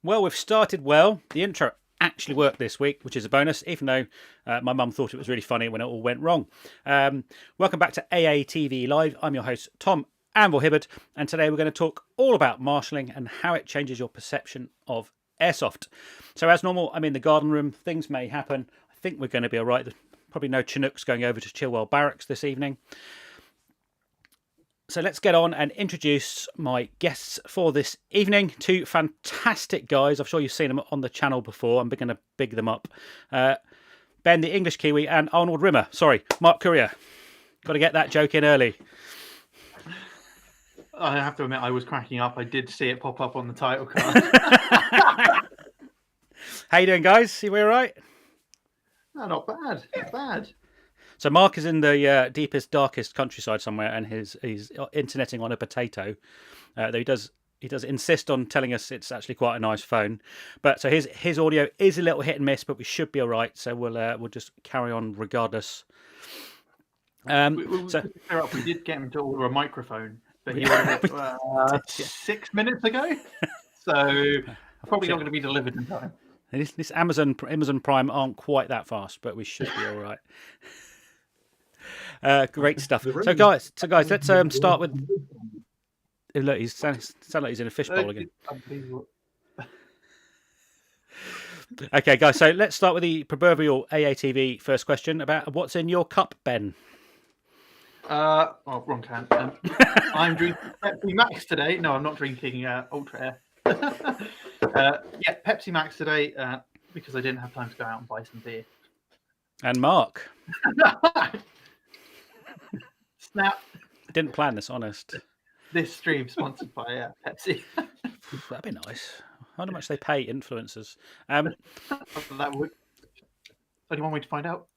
Well, we've started well. The intro actually worked this week, which is a bonus, even though my mum thought it was really funny when it all went wrong. Welcome back to AATV Live. I'm your host, Tom Anvil Hibbard, and today we're going to talk all about marshalling and how it changes your perception of airsoft. So as normal, I'm in the garden room. Things may happen. I think we're going to be all right. There's probably no Chinooks going over to Chilwell Barracks this evening. So let's get on and introduce my guests for this evening. Two fantastic guys. I'm sure you've seen them on the channel before. I'm going to big them up. Ben, the English Kiwi, and Arnold Rimmer. Sorry, Mark Courier. Got to get that joke in early. I have to admit, I was cracking up. I did see it pop up on the title card. How you doing, guys? You all right? No, not bad. Not bad. So Mark is in the deepest, darkest countryside somewhere, and he's interneting on a potato. Though he does insist on telling us it's actually quite a nice phone. But so his audio is a little hit and miss, but we should be all right. So we'll just carry on regardless. We did get him to order a microphone, but he ordered it 6 minutes ago. So probably not going to be delivered in time. This Amazon Prime aren't quite that fast, but we should be all right. Great stuff. So guys, let's start with. Look, he sounds like he's in a fishbowl again. Okay, guys. So let's start with the proverbial AATV first question about what's in your cup, Ben. Wrong can. I'm drinking Pepsi Max today. No, I'm not drinking Ultra Air. Pepsi Max today because I didn't have time to go out and buy some beer. And Mark. Snap. Didn't plan this, honest. This stream sponsored by Pepsi. That'd be nice. I wonder how much they pay influencers. That would. Only one way to find out.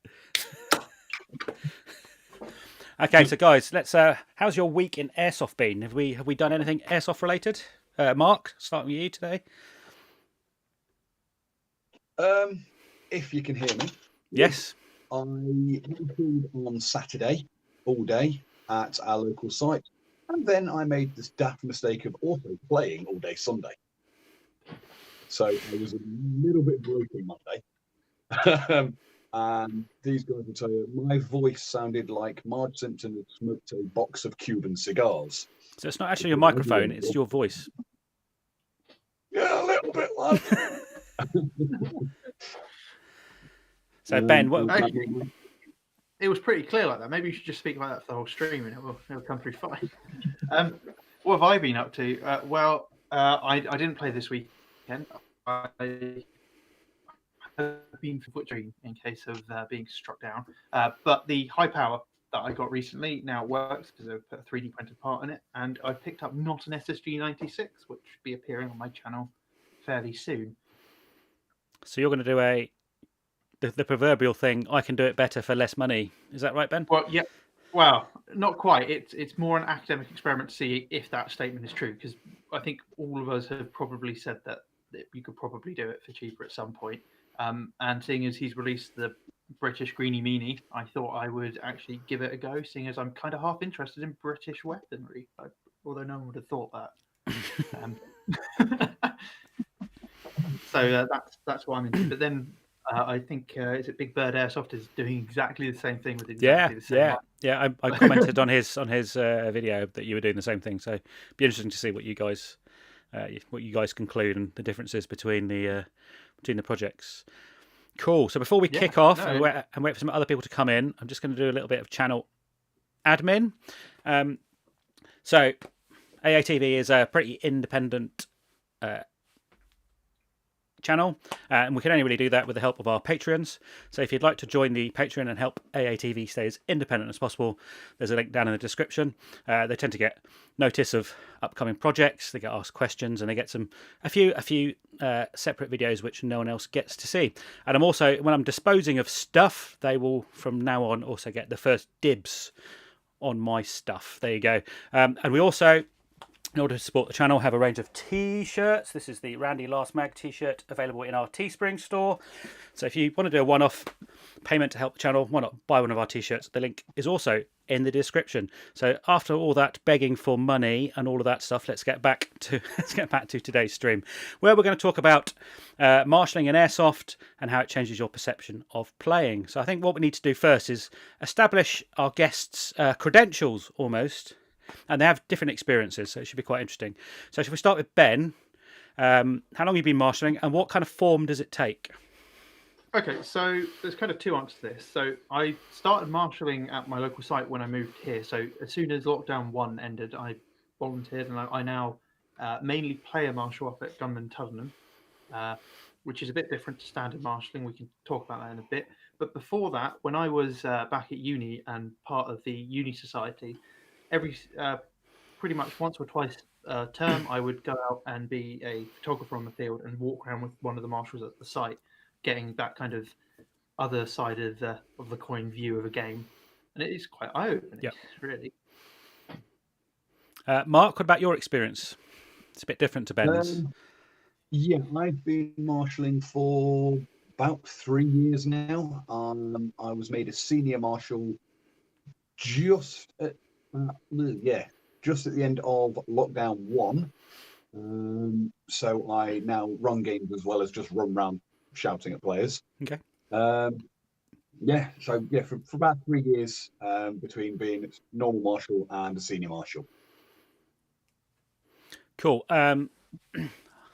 Okay, so guys, let's. How's your week in airsoft been? Have we done anything airsoft related? Mark, starting with you today. If you can hear me. Yes. I went on Saturday all day at our local site, and then I made this daft mistake of also playing all day Sunday. So I was a little bit broken Monday. And these guys will tell you, my voice sounded like Marge Simpson had smoked a box of Cuban cigars. So it's not actually your microphone, it's your voice. Yeah, a little bit like. So Ben, it was pretty clear like that. Maybe you should just speak like that for the whole stream, and it'll come through fine. What have I been up to? I didn't play this weekend. I have been for butchering in case of being struck down. But the high power that I got recently now works because I've put a 3D printed part in it, and I picked up not an SSG96, which should be appearing on my channel fairly soon. So you're going to do the proverbial thing, I can do it better for less money. Is that right, Ben? Well, yeah. Well, not quite. It's more an academic experiment to see if that statement is true, because I think all of us have probably said that you could probably do it for cheaper at some point. And seeing as he's released the British Greenie Meanie, I thought I would actually give it a go, seeing as I'm kind of half interested in British weaponry, although no one would have thought that. So that's what I'm into. But then I think is it Big Bird Airsoft is doing exactly the same thing with exactly the same. Yeah. I commented on his video that you were doing the same thing. So it'd be interesting to see what you guys conclude and the differences between the projects. Cool. So before we kick off and wait for some other people to come in, I'm just going to do a little bit of channel admin. So AATV is a pretty independent channel, and we can only really do that with the help of our Patreons. So if you'd like to join the Patreon and help AATV stay as independent as possible, there's a link down in the description. They tend to get notice of upcoming projects, they get asked questions, and they get a few separate videos which no one else gets to see. And I'm also, when I'm disposing of stuff, they will from now on also get the first dibs on my stuff. There you go. And we also, in order to support the channel, have a range of t-shirts. This is the Randy Last Mag t-shirt available in our Teespring store. So if you want to do a one-off payment to help the channel, why not buy one of our t-shirts? The link is also in the description. So after all that begging for money and all of that stuff, let's get back to today's stream, where we're going to talk about marshalling in Airsoft and how it changes your perception of playing. So I think what we need to do first is establish our guests' credentials almost, and they have different experiences, so it should be quite interesting. So should we start with Ben? How long have you been marshalling, and what kind of form does it take? Okay, so there's kind of two answers to this. So I started marshalling at my local site when I moved here. So as soon as lockdown 1 ended, I volunteered, and I now mainly play a marshal up at Gunman Tuddenham, which is a bit different to standard marshalling. We can talk about that in a bit. But before that, when I was back at uni and part of the uni society, every pretty much once or twice a term, I would go out and be a photographer on the field and walk around with one of the marshals at the site, getting that kind of other side of the coin view of a game, and it is quite eye-opening, really. Mark, what about your experience? It's a bit different to Ben's. Yeah, I've been marshalling for about 3 years now. I was made a senior marshal just at the end of lockdown 1. So I now run games as well as just run around shouting at players. Okay. For about 3 years, between being a normal marshal and a senior marshal. Cool. I'm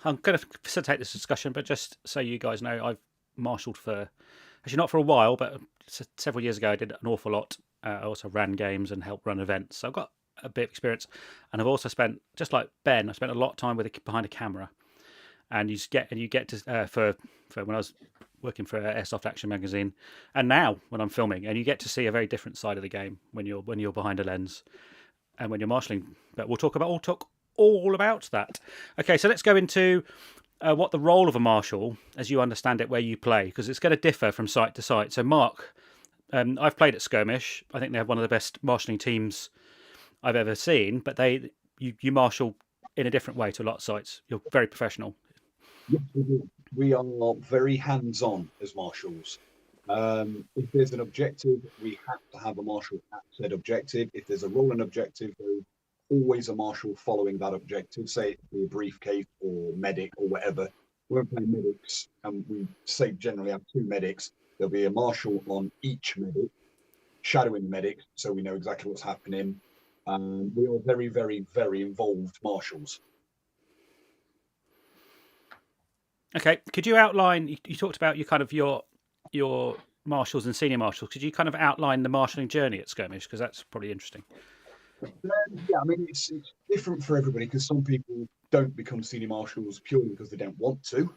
going to facilitate this discussion, but just so you guys know, I've marshalled for, actually not for a while, but several years ago I did an awful lot. I also ran games and helped run events. So I've got a bit of experience, and I've also spent, just like Ben, I spent a lot of time behind a camera, and you get to for when I was working for Airsoft Action magazine, and now when I'm filming, and you get to see a very different side of the game when you're behind a lens and when you're marshalling. But we'll talk all about that. Okay, so let's go into what the role of a marshal, as you understand it, where you play, because it's going to differ from site to site. So Mark, I've played at Skirmish. I think they have one of the best marshalling teams I've ever seen, but you marshal in a different way to a lot of sites. You're very professional. Yes, we do. We are very hands-on as marshals. If there's an objective, we have to have a marshal at said objective. If there's a role and objective, there's always a marshal following that objective, say it be a briefcase or medic or whatever. When we're playing medics, and we say generally have 2 medics, there'll be a marshal on each medic, shadowing the medic, so we know exactly what's happening. We are very, very, very involved marshals. Okay, could you outline? You talked about your marshals and senior marshals. Could you kind of outline the marshalling journey at Skirmish, because that's probably interesting. Yeah, I mean it's different for everybody, because some people don't become senior marshals purely because they don't want to.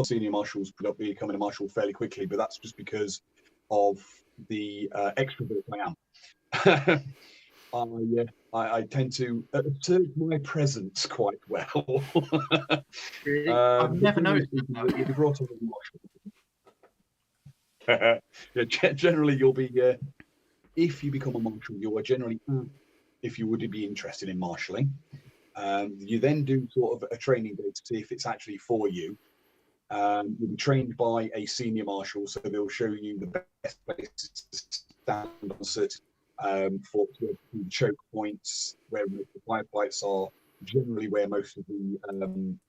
Senior marshals end up becoming a marshal fairly quickly, but that's just because of the extrovert I am. I tend to assert my presence quite well. Really? I've never noticed that. You'll be brought up as a marshal. Generally, you'll be, if you become a marshal, you are generally, if you would be interested in marshalling. You then do sort of a training day to see if it's actually for you. You'll be trained by a senior marshal, so they'll show you the best places to stand on certain for the choke points, where most of the firefights are, generally where most of the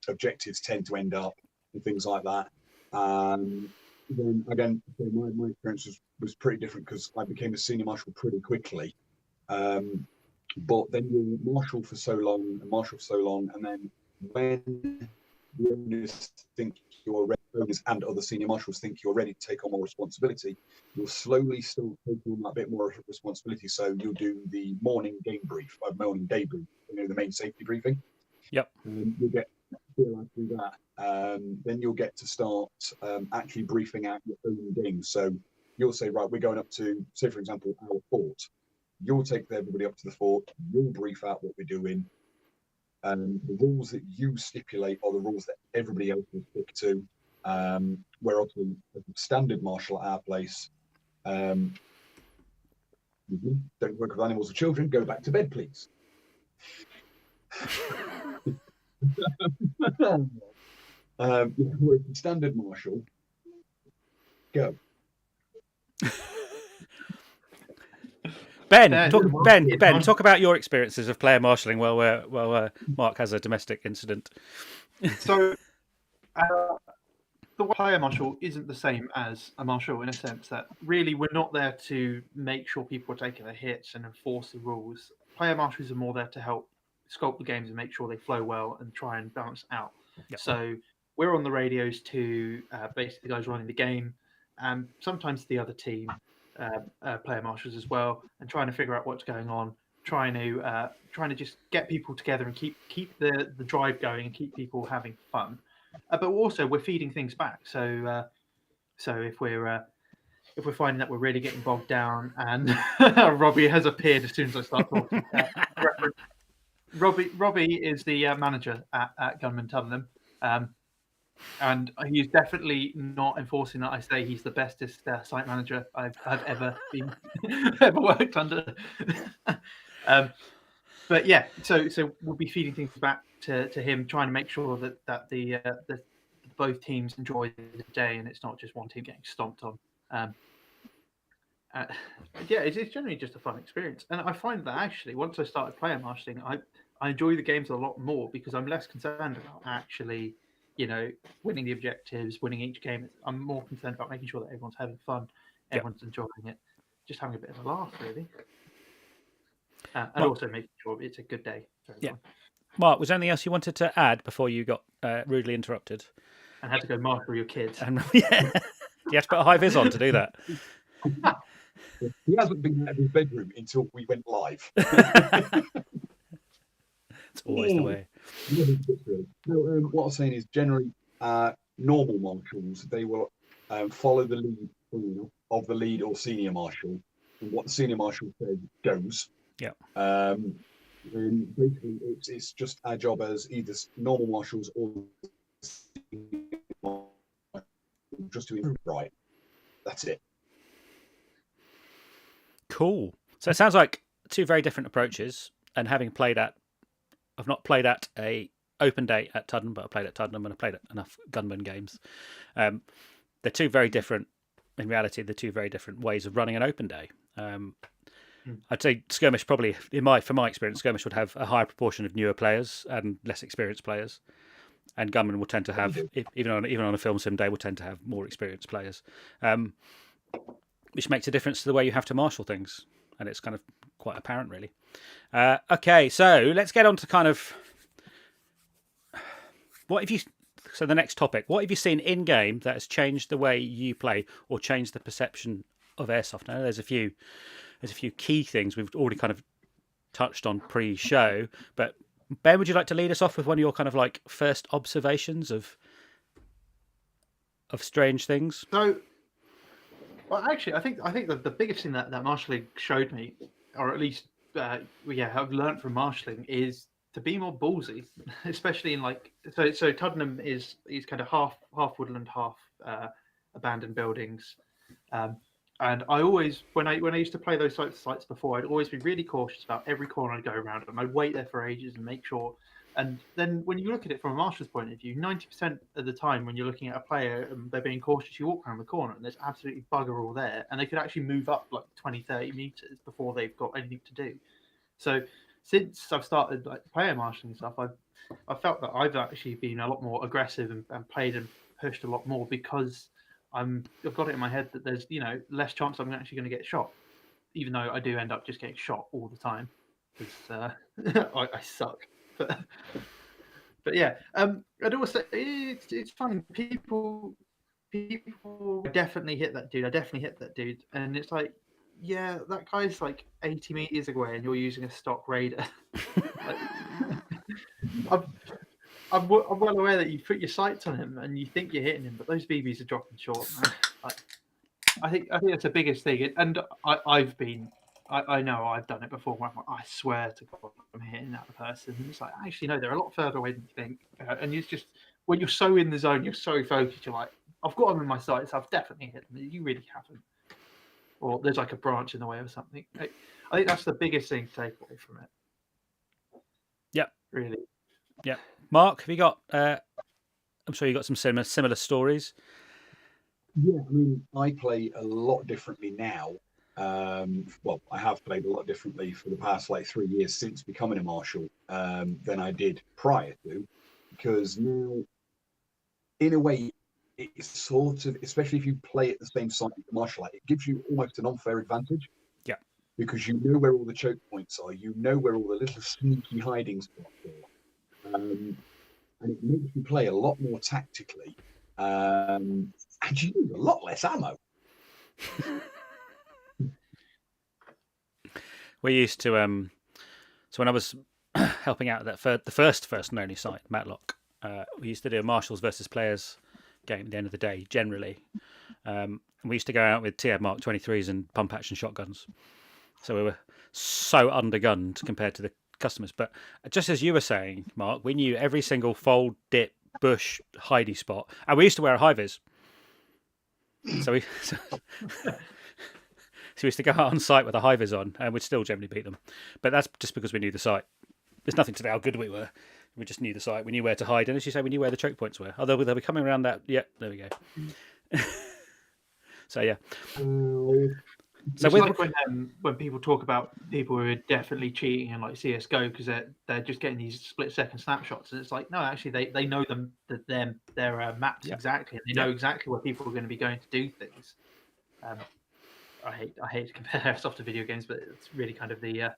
objectives tend to end up, and things like that. Then again, my experience was pretty different, because I became a senior marshal pretty quickly. But then you'll marshal for so long, and then when the owners think you're ready, owners and other senior marshals think you're ready to take on more responsibility, you'll slowly still take on that bit more responsibility. So you'll do the morning day brief, the main safety briefing. Yep. You'll get through that. Then you'll get to start actually briefing out your own games. So you'll say, right, we're going up to, say for example, our fort. You'll take everybody up to the fort. You'll brief out what we're doing. The rules that you stipulate are the rules that everybody else will stick to. We're also a standard marshal at our place. Don't work with animals or children. Go back to bed, please. We're a standard marshal. Go. Ben, Yeah, talk about your experiences of player marshalling while Mark has a domestic incident. So, the player marshal isn't the same as a marshal in a sense that really we're not there to make sure people are taking their hits and enforce the rules. Player marshals are more there to help sculpt the games and make sure they flow well and try and balance out. Yep. So we're on the radios to basically the guys running the game, and sometimes the other team player marshals as well, and trying to figure out what's going on, trying to just get people together and keep the drive going and keep people having fun. But also we're feeding things back. So if we're finding that we're really getting bogged down, and Robbie has appeared as soon as I start talking. Robbie is the manager at Gunman Tottenham, and he's definitely not enforcing that I say he's the bestest site manager I've ever been ever worked under. But yeah, so we'll be feeding things back to him, trying to make sure that the both teams enjoy the day and it's not just one team getting stomped on. Yeah, it's generally just a fun experience, and I find that actually once I started player marshalling, I enjoy the games a lot more because I'm less concerned about actually, winning the objectives, winning each game. I'm more concerned about making sure that everyone's having fun, everyone's enjoying it, just having a bit of a laugh, really, and also making sure it's a good day for everyone. Yeah. Mark, was there anything else you wanted to add before you got rudely interrupted? And had to go marshal your kids. Yeah. You have to put a high vis on to do that. He hasn't been out of his bedroom until we went live. It's always the way. So, what I'm saying is generally normal marshals, they will follow the lead of the lead or senior marshal. And what the senior marshal says goes. Yeah. And basically, it's just our job as either normal marshals or just to improve. Right. That's it. Cool. So it sounds like two very different approaches. And having I've not played at a open day at Tuddenham, but I played at Tuddenham and I played at enough gunman games. They're two very different. In reality, they're two very different ways of running an open day. I'd say skirmish probably, from my experience, skirmish would have a higher proportion of newer players and less experienced players, and gunmen will tend to have, even on a film sim day, will tend to have more experienced players, which makes a difference to the way you have to marshal things, and it's kind of quite apparent, really. Okay, so let's get on to kind of the next topic. What have you seen in game that has changed the way you play or changed the perception of Airsoft? Now, there's a few key things we've already kind of touched on pre-show, but Ben, would you like to lead us off with one of your kind of like first observations of strange things? So, well, actually, I think that the biggest thing that marshalling showed me, or at least I've learned from marshalling, is to be more ballsy, especially in so Tuddenham is kind of half woodland, half abandoned buildings. And I always, when I used to play those types of sites before, I'd always be really cautious about every corner I'd go around, and I'd wait there for ages and make sure. And then when you look at it from a marshal's point of view, 90% of the time when you're looking at a player and they're being cautious, you walk around the corner and there's absolutely bugger all there, and they could actually move up like 20, 30 meters before they've got anything to do. So since I've started like player marshalling stuff, I've felt that I've actually been a lot more aggressive and played and pushed a lot more because I've got it in my head that there's less chance I'm actually going to get shot, even though I do end up just getting shot all the time because I suck. But yeah, I'd also it's fun. People definitely hit that dude. I definitely hit that dude, and it's like, yeah, that guy's like 80 meters away, and you're using a stock Raider. I'm well aware that you put your sights on him and you think you're hitting him, but those BBs are dropping short. I think that's the biggest thing. And I know I've done it before. Where I swear to God, I'm hitting that person. And it's like, actually, no, they're a lot further away than you think. And it's just when you're so in the zone, you're so focused. You're like, I've got them in my sights. I've definitely hit them. You really haven't. Or there's like a branch in the way or something. I think that's the biggest thing to take away from it. Yep. Really. Yep. Mark, have you got? I'm sure you got some similar stories. Yeah, I mean, I play a lot differently now. Well, I have played a lot differently for the past like 3 years since becoming a marshal than I did prior to, because now, in a way, it's sort of, especially if you play at the same site as the martial art, it gives you almost an unfair advantage. Yeah. Because you know where all the choke points are, you know where all the little sneaky hiding spots are, and it makes you play a lot more tactically, and you use a lot less ammo. We used to so when I was helping out at that the first and only site, Matlock, we used to do a marshals versus players game at the end of the day generally. And we used to go out with TAB Mark 23s and pump action shotguns, so we were so undergunned compared to the customers. But just as you were saying, Mark, we knew every single fold, dip, bush, hidey spot, and we used to wear a high vis. So we used to go out on site with a high vis on, and we'd still generally beat them. But that's just because we knew the site. There's nothing to do how good we were. We just knew the site. We knew where to hide, and as you say, we knew where the choke points were. Although they'll be coming around that. Yeah, there we go. So yeah. So like when people talk about people who are definitely cheating in like CS:GO because they're just getting these split-second snapshots, and it's like, no, actually they know them, that their maps exactly, and they know exactly where people are going to be going to do things. I hate to compare Airsoft to video games, but it's really kind of the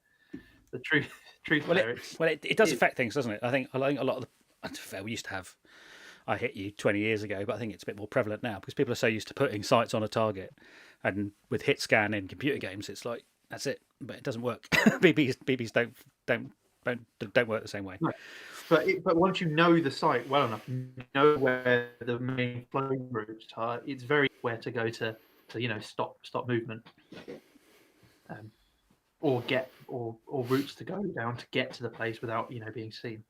truth. It does affect things, doesn't it? I think a lot of the, we used to have, I hit you 20 years ago, but I think it's a bit more prevalent now because people are so used to putting sights on a target, and with hit scan in computer games, it's like that's it, but it doesn't work. BBs don't work the same way. No. But once you know the site well enough, you know where the main flow routes are. It's very where to go to stop movement, or routes to go down to get to the place without being seen.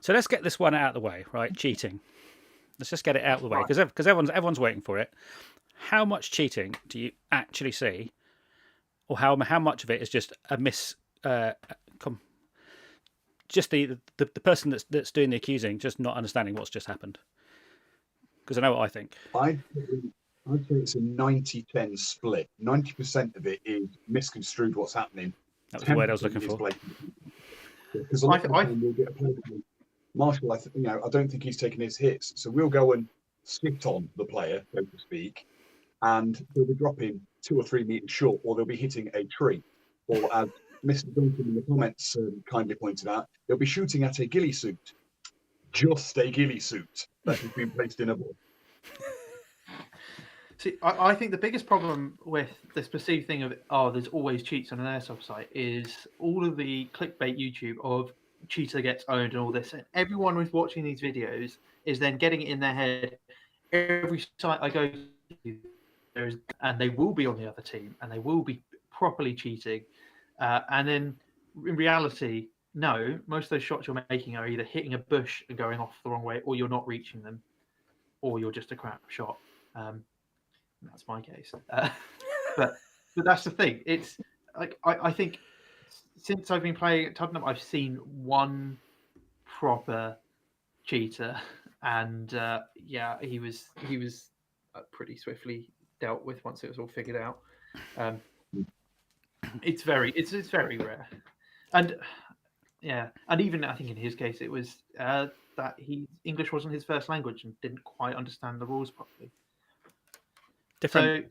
So let's get this one out of the way, right? Cheating. Let's just get it out of the way because everyone's waiting for it. How much cheating do you actually see, or how much of it is just a just the person that's doing the accusing just not understanding what's just happened? Because I know what I think. I'd say it's a 90-10 split. 90% of it is misconstrued what's happening. That was the word I was looking for. Because a lot of the time we'll get a player Marshall, I don't think he's taking his hits. So we'll go and sit on the player, so to speak, and they'll be dropping 2 or 3 meters short, or they'll be hitting a tree. Or as Mr. Duncan in the comments kindly pointed out, they'll be shooting at a ghillie suit. Just a ghillie suit that has been placed in a ball. See, I think the biggest problem with this perceived thing of there's always cheats on an Airsoft site is all of the clickbait YouTube of cheater gets owned and all this, and everyone who's watching these videos is then getting it in their head. Every site I go to, and they will be on the other team, and they will be properly cheating, and then in reality, no, most of those shots you're making are either hitting a bush and going off the wrong way, or you're not reaching them, or you're just a crap shot. That's my case. But that's the thing. It's like I think since I've been playing at Tottenham, I've seen one proper cheater, and he was pretty swiftly dealt with once it was all figured out. It's very rare, and even I think in his case it was that English wasn't his first language and didn't quite understand the rules properly. Different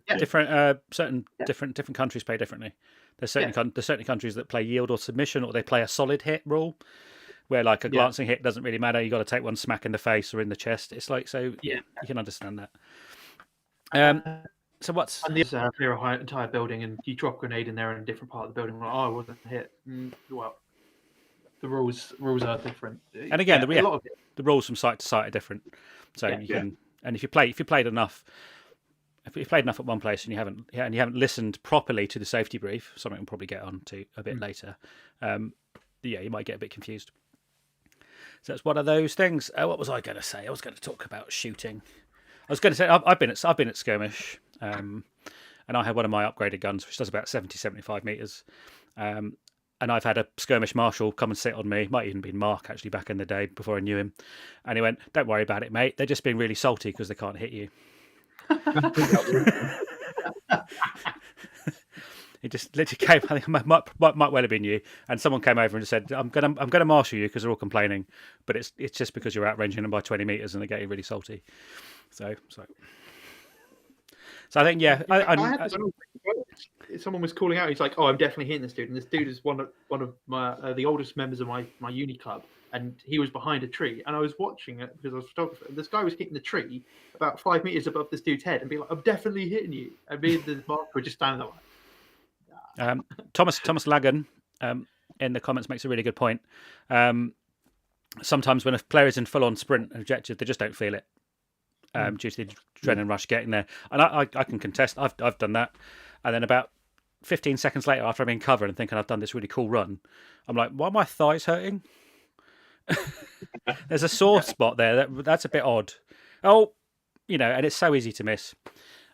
countries play differently. There's certain countries that play yield or submission, or they play a solid hit rule, where like a glancing hit doesn't really matter. You got to take one smack in the face or in the chest. It's like you can understand that. So what's and the clear an entire building and you drop a grenade in there in a different part of the building? Like, I wasn't hit. Well, the rules are different. And again, the rules from site to site are different. So you can, and if you played enough. If you've played enough at one place and you haven't listened properly to the safety brief, something we'll probably get on to a bit later, you might get a bit confused. So that's one of those things. What was I going to say? I was going to talk about shooting. I was going to say I've been at skirmish, and I had one of my upgraded guns, which does about 70-75 meters. And I've had a skirmish marshal come and sit on me. Might even been Mark actually back in the day before I knew him. And he went, "Don't worry about it, mate. They're just being really salty because they can't hit you." He just literally came. I think it might well have been you, and someone came over and just said, "I'm gonna marshal you because they're all complaining, but it's just because you're outranging them by 20 meters and they're getting really salty." So I think I had this someone was calling out. He's like, "Oh, I'm definitely hitting this dude." And this dude is one of my the oldest members of my uni club, and he was behind a tree. And I was watching it because I was a photographer. And this guy was hitting the tree about 5 meters above this dude's head, and being like, "I'm definitely hitting you." And me and the marker were just standing there. Thomas Lagan in the comments makes a really good point. Sometimes when a player is in full-on sprint and objective, they just don't feel it due to the adrenaline rush getting there. And I can contest. I've done that. And then about 15 seconds later, after I'm in cover and thinking I've done this really cool run, I'm like, why are my thighs hurting? There's a sore spot there. That's a bit odd. Oh, and it's so easy to miss.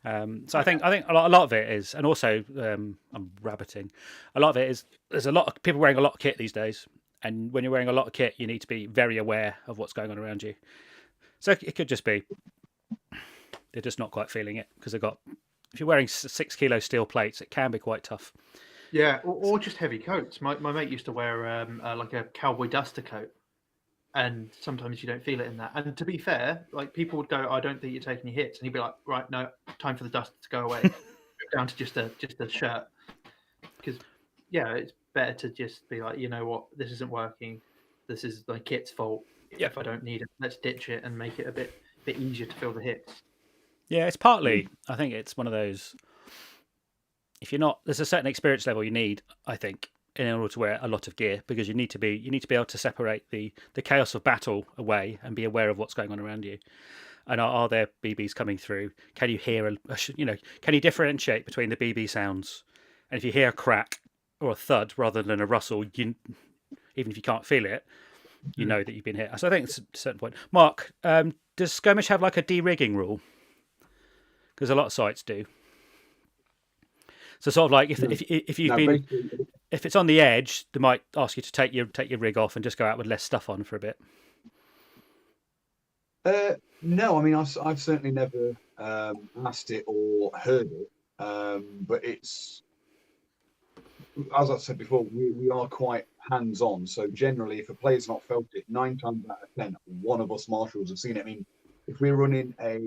So I think a lot of it is, and also I'm rabbiting. A lot of it is there's a lot of people wearing a lot of kit these days, and when you're wearing a lot of kit, you need to be very aware of what's going on around you. So it could just be they're just not quite feeling it because if you're wearing 6 kilo steel plates, it can be quite tough. Yeah, or just heavy coats. My mate used to wear like a cowboy duster coat. And sometimes you don't feel it in that. And to be fair, like people would go, "I don't think you're taking your hits," and he'd be like, "Right, no, time for the dust to go away, down to just a shirt." Because it's better to just be like, you know what, this isn't working. This is my kit's fault. Yeah. If I don't need it, let's ditch it and make it a bit easier to feel the hits. Yeah, it's partly. I think it's one of those. If you're not, there's a certain experience level you need, I think, in order to wear a lot of gear, because you need to be able to separate the chaos of battle away and be aware of what's going on around you. And are there BBs coming through? Can you hear can you differentiate between the BB sounds? And if you hear a crack or a thud rather than a rustle, even if you can't feel it, you know that you've been hit. So I think it's a certain point. Mark, does skirmish have like a de-rigging rule? Because a lot of sites do. So sort of like if it's on the edge, they might ask you to take your rig off and just go out with less stuff on for a bit. No, I mean I've certainly never asked it or heard it, but it's, as I said before, we are quite hands-on. So generally, if a player's not felt it, 9 times out of 10, one of us marshals have seen it. I mean, if we're running a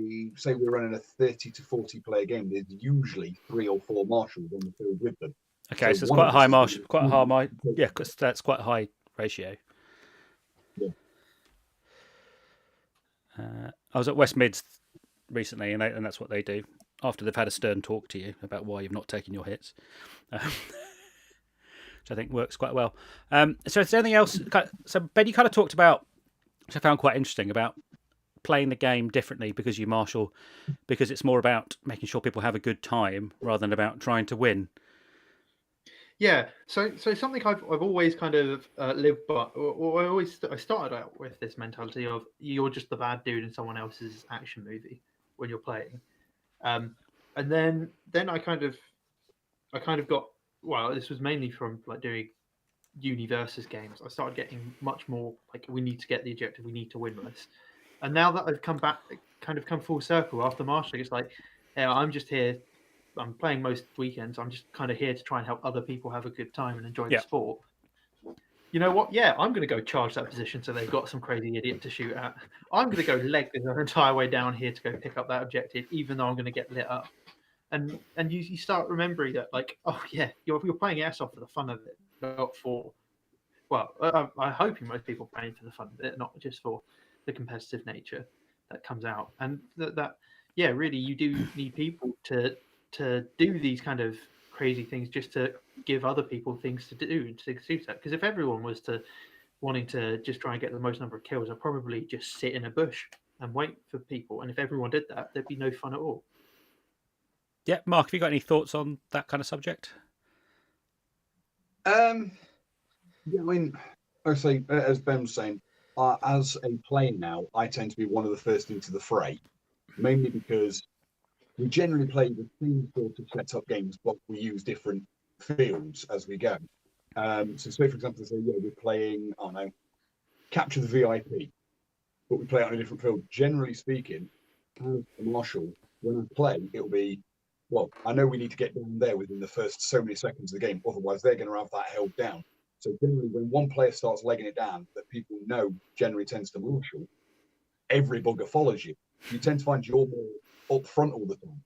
30 to 40 player game, there's usually 3 or 4 marshals on the field with them. Okay, so it's quite a high marshal, yeah, because that's quite a high ratio. Yeah. I was at West Mids recently, and that's what they do after they've had a stern talk to you about why you've not taken your hits, which I think works quite well. So is there anything else? So Ben, you kind of talked about, which I found quite interesting, about playing the game differently because you marshal, because it's more about making sure people have a good time rather than about trying to win. Yeah, so something I've always kind of lived by, or I started out with this mentality of you're just the bad dude in someone else's action movie when you're playing, and then I kind of got, well, this was mainly from like doing uni versus games. I started getting much more like, we need to get the objective, we need to win this. And now that I've come back, kind of come full circle after marshalling, it's like, yeah, I'm just here. I'm playing most weekends. I'm just kind of here to try and help other people have a good time and enjoy the sport. You know what? Yeah, I'm going to go charge that position so they've got some crazy idiot to shoot at. I'm going to go leg the entire way down here to go pick up that objective, even though I'm going to get lit up. And you start remembering that, like, oh yeah, you're playing Airsoft for the fun of it, not for, well, I hope most people playing for the fun of it, not just for the competitive nature that comes out. And that yeah, really, you do need people to do these kind of crazy things just to give other people things to do to suit that. Because if everyone was wanting to just try and get the most number of kills, I'd probably just sit in a bush and wait for people. And if everyone did that, there'd be no fun at all. Yeah, Mark, have you got any thoughts on that kind of subject? Yeah, I mean, I say, as Ben was saying, as a player now, I tend to be one of the first into the fray, mainly because we generally play the same sort of set-up games, but we use different fields as we go. So say, for example, we're playing, I don't know, Capture the VIP, but we play it on a different field. Generally speaking, as a marshal, when I play, it'll be, well, I know we need to get down there within the first so many seconds of the game, otherwise they're going to have that held down. So generally, when one player starts legging it down, that people know generally tends to marshal, every bugger follows you. You tend to find you're more up front all the time.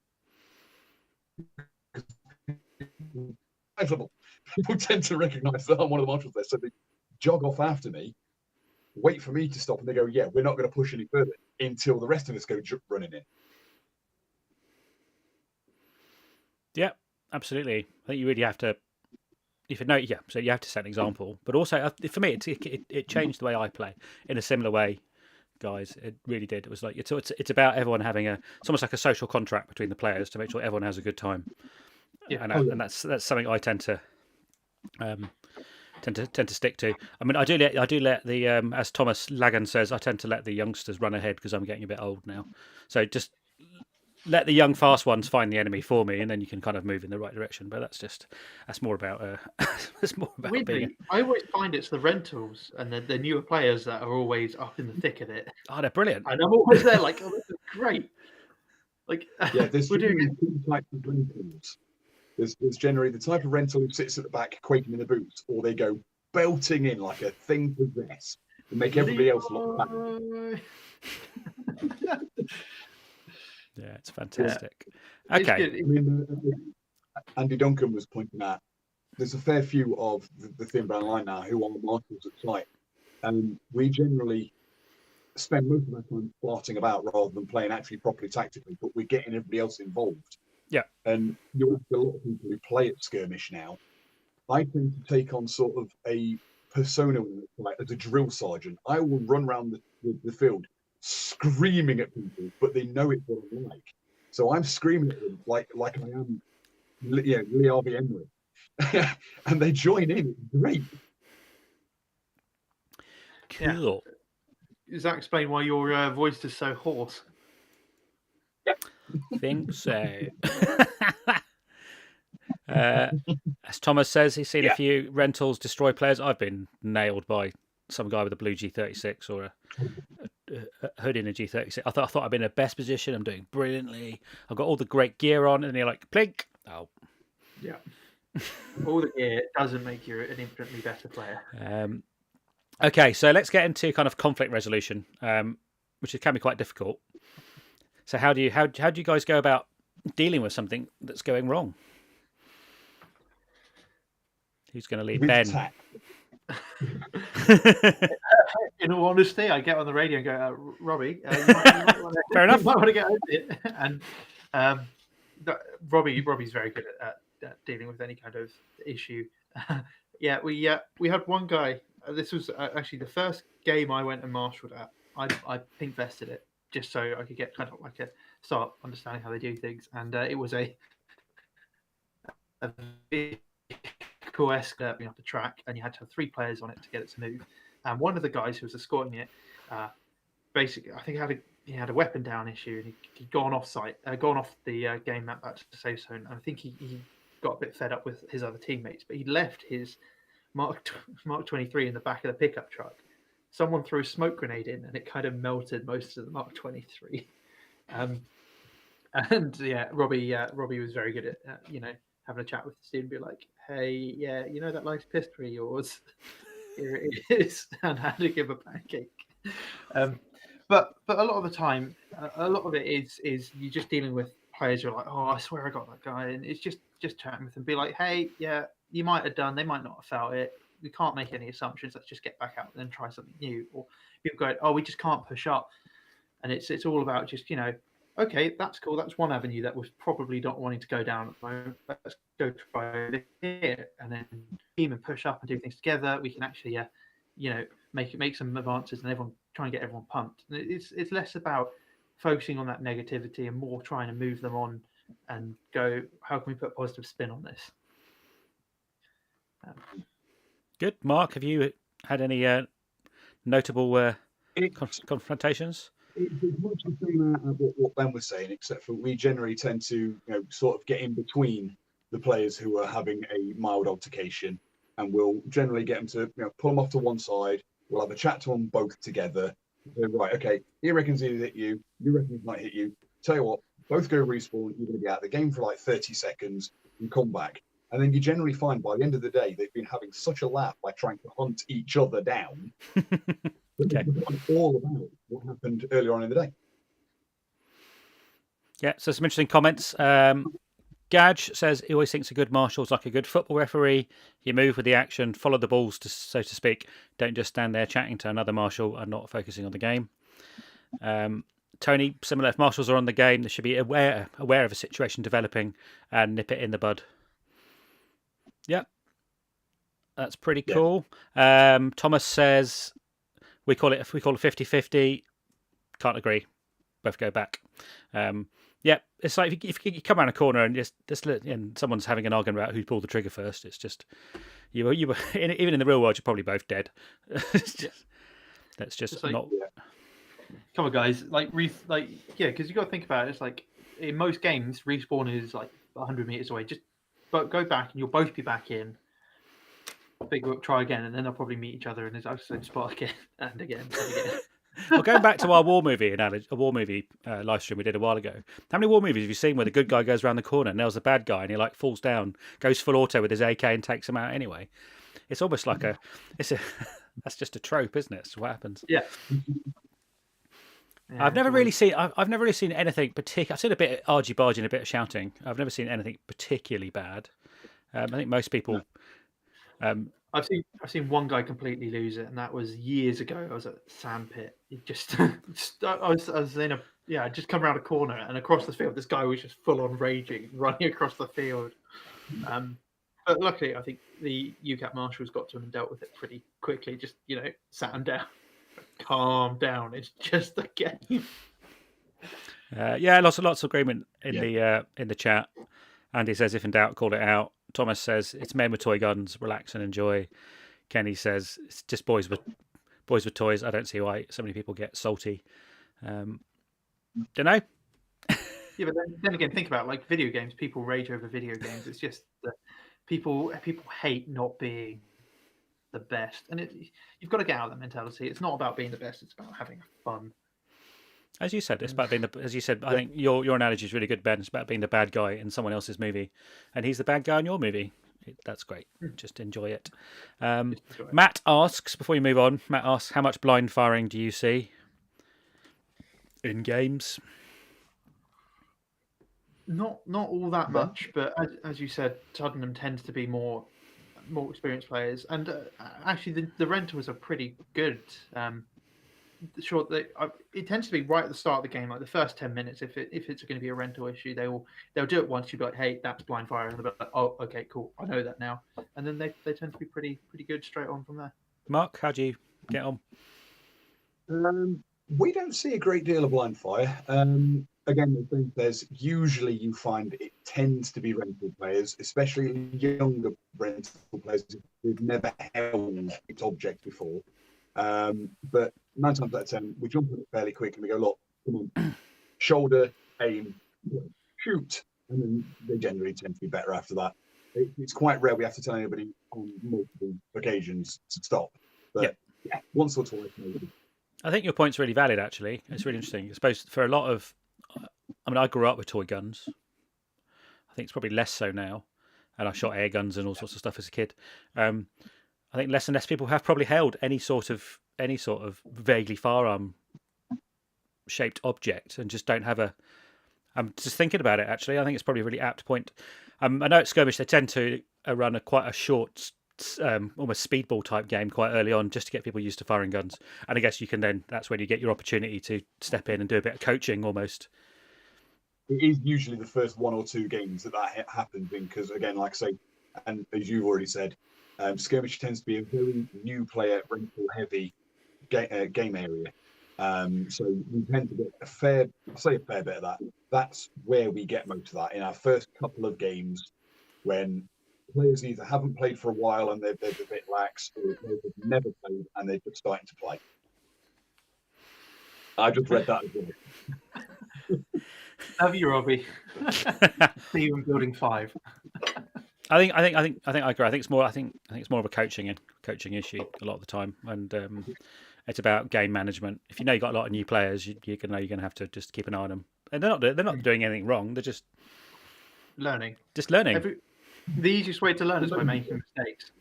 People tend to recognise that I'm one of the marshals there, so they jog off after me, wait for me to stop, and they go, yeah, we're not going to push any further until the rest of us go running in. Yeah, absolutely. I think you really have to, if you know, yeah, so you have to set an example. But also, for me, it changed the way I play in a similar way, guys. It really did. It was like it's about everyone having it's almost like a social contract between the players to make sure everyone has a good time. Yeah. And that's something I tend to stick to. I mean, I do let the as Thomas Lagan says, I tend to let the youngsters run ahead because I'm getting a bit old now. So just let the young fast ones find the enemy for me, and then you can kind of move in the right direction. But that's more about it's more about Weirdly, being. I always find it's the rentals and the newer players that are always up in the thick of it. Oh, they're brilliant. And I'm always there like, oh, this is great. Like, yeah, there's we're doing generally two types of rentals. There's generally the type of rental who sits at the back quaking in the boots, or they go belting in like a thing possessed and make everybody else look bad. Yeah, it's fantastic. Yeah. Okay. It's I mean, Andy Duncan was pointing out there's a fair few of the Thin Brown line now who are marshals at site, and we generally spend most of our time farting about rather than playing actually properly tactically, but we're getting everybody else involved. Yeah. And you ask a lot of people who play at skirmish now, I tend to take on sort of a persona like as a drill sergeant. I will run around the field screaming at people, but they know it's what I'm like. So I'm screaming at them like I am, Lee Harvey Henry. And they join in. It's great. Cool. Yeah. Does that explain why your voice is so hoarse? Think so. As Thomas says, he's seen a few rentals destroy players. I've been nailed by some guy with a blue G36 or a hood in a G36. I thought I'd been in the best position. I'm doing brilliantly. I've got all the great gear on, and you're like, plink. Oh. Yeah. All the gear doesn't make you an infinitely better player. Okay, so let's get into kind of conflict resolution, which can be quite difficult. So how do you guys go about dealing with something that's going wrong? Who's going to lead? Ben. In all honesty, I get on the radio and go, Robbie, fair enough. You might want to get over it. And Robbie's very good at dealing with any kind of issue. We had one guy. This was actually the first game I went and marshaled at. I pink vested it just so I could get kind of like a start understanding how they do things, and it was a vehicle-esque up the track, and you had to have 3 players on it to get it to move. And one of the guys who was escorting it, basically, I think he had a weapon down issue, and he'd gone off the game map back to the safe zone. And I think he got a bit fed up with his other teammates, but he left his Mark 23 in the back of the pickup truck. Someone threw a smoke grenade in, and it kind of melted most of the Mark 23. Robbie was very good at having a chat with the student, be like, hey, that nice pistol of yours, here it is, and how to give a pancake. But a lot of the time, a lot of it is you're just dealing with players who are like, oh, I swear I got that guy, and it's just chatting with them, be like, hey, yeah, you might have done, they might not have felt it. We can't make any assumptions. Let's just get back out and then try something new. Or people go, oh, we just can't push up, and it's all about just okay, that's cool. That's one avenue that was probably not wanting to go down at the moment. Let's go try this here, and then team and push up and do things together. We can actually, make some advances, and everyone try and get everyone pumped. And it's less about focusing on that negativity and more trying to move them on and go, how can we put a positive spin on this? Good, Mark. Have you had any notable confrontations? It's much the same as what Ben was saying, except for we generally tend to, sort of get in between the players who are having a mild altercation, and we'll generally get them to, pull them off to one side. We'll have a chat to them both together. So, right, okay, he reckons he hit you. You reckon he might hit you. Tell you what, both go respawn, you're going to be out of the game for like 30 seconds, you come back. And then you generally find by the end of the day, they've been having such a laugh by trying to hunt each other down. Okay. All about what happened earlier on in the day. Yeah, so some interesting comments. Gadge says he always thinks a good marshal is like a good football referee. You move with the action, follow the balls, so to speak. Don't just stand there chatting to another marshal and not focusing on the game. Tony, similar. If marshals are on the game, they should be aware of a situation developing and nip it in the bud. Yep, that's pretty cool. Thomas says we call it 50-50. Can't agree. Both go back. Yeah, it's like if you come around a corner and and someone's having an argument about who pulled the trigger first, it's just you were even in the real world, you're probably both dead. That's just like, not. Come on, guys! Because you got to think about it. It's like in most games, respawn is like 100 meters away. Just go back, and you'll both be back in. Try again, and then they'll probably meet each other in the same spot again and again and again. Well, going back to our war movie live stream we did a while ago, how many war movies have you seen where the good guy goes around the corner and nails the bad guy and he like falls down, goes full auto with his AK and takes him out anyway? It's almost like that's just a trope, isn't it? It's what happens. Yeah. I've never really seen anything particular. I've seen a bit of argy-bargy and a bit of shouting. I've never seen anything particularly bad. I think most people. I've seen one guy completely lose it, and that was years ago. I was at Sandpit. He just, I was in I just come around a corner and across the field, this guy was just full on raging, running across the field. But luckily, I think the UCAT marshals got to him and dealt with it pretty quickly. Just sat him down, calm down. It's just a game. Lots of agreement in the chat. Andy says, if in doubt, call it out. Thomas says it's men with toy guns, relax and enjoy. Kenny says it's just boys with toys. I don't see why so many people get salty. Don't know. Yeah, but then again, think about like video games. People rage over video games. It's just that people hate not being the best, and you've got to get out of that mentality. It's not about being the best. It's about having fun. As you said, it's about being I think your analogy is really good, Ben. It's about being the bad guy in someone else's movie, and he's the bad guy in your movie. That's great. Just enjoy it. Matt asks, before you move on, how much blind firing do you see in games? Not all that much, but as you said, Tottenham tends to be more experienced players, and actually the rentals are pretty good. It tends to be right at the start of the game, like the first 10 minutes. If it's going to be a rental issue, they'll do it once. You'll be like, hey, that's blind fire, and they'll be like, oh, okay, cool, I know that now. And then they tend to be pretty good straight on from there. Mark, how do you get on? We don't see a great deal of blind fire. Again, I think there's usually you find it tends to be rental players, especially younger rental players who've never held its object before. But 9 times out of 10, we jump on it fairly quick and we go, look, come on, shoulder, aim, shoot. And then they generally tend to be better after that. It's quite rare we have to tell anybody on multiple occasions to stop. But yeah, once or twice maybe. I think your point's really valid, actually. It's really interesting. I suppose for a lot of... I grew up with toy guns. I think it's probably less so now. And I shot air guns and all sorts of stuff as a kid. I think less and less people have probably held any sort of vaguely firearm shaped object and just don't have a. I'm just thinking about it. Actually, I think it's probably a really apt point. I know at skirmish they tend to run quite a short, almost speedball type game quite early on, just to get people used to firing guns. And I guess you can then that's when you get your opportunity to step in and do a bit of coaching almost. It is usually the first 1 or 2 games that happens in, because again, like I say, and as you've already said. Skirmish tends to be a very new player, rental heavy game area. So we tend to get a fair bit of that. That's where we get most of that in our first couple of games when players either haven't played for a while and they're a bit lax, or they've never played and they're just starting to play. I just read that as well. Love you, Robbie. See you in building 5. I think I agree. I think it's more of a coaching issue a lot of the time, and it's about game management. If you know you've got a lot of new players, you're going to have to just keep an eye on them and they're not doing anything wrong. They're just learning. learning. The easiest way to learn is by making mistakes.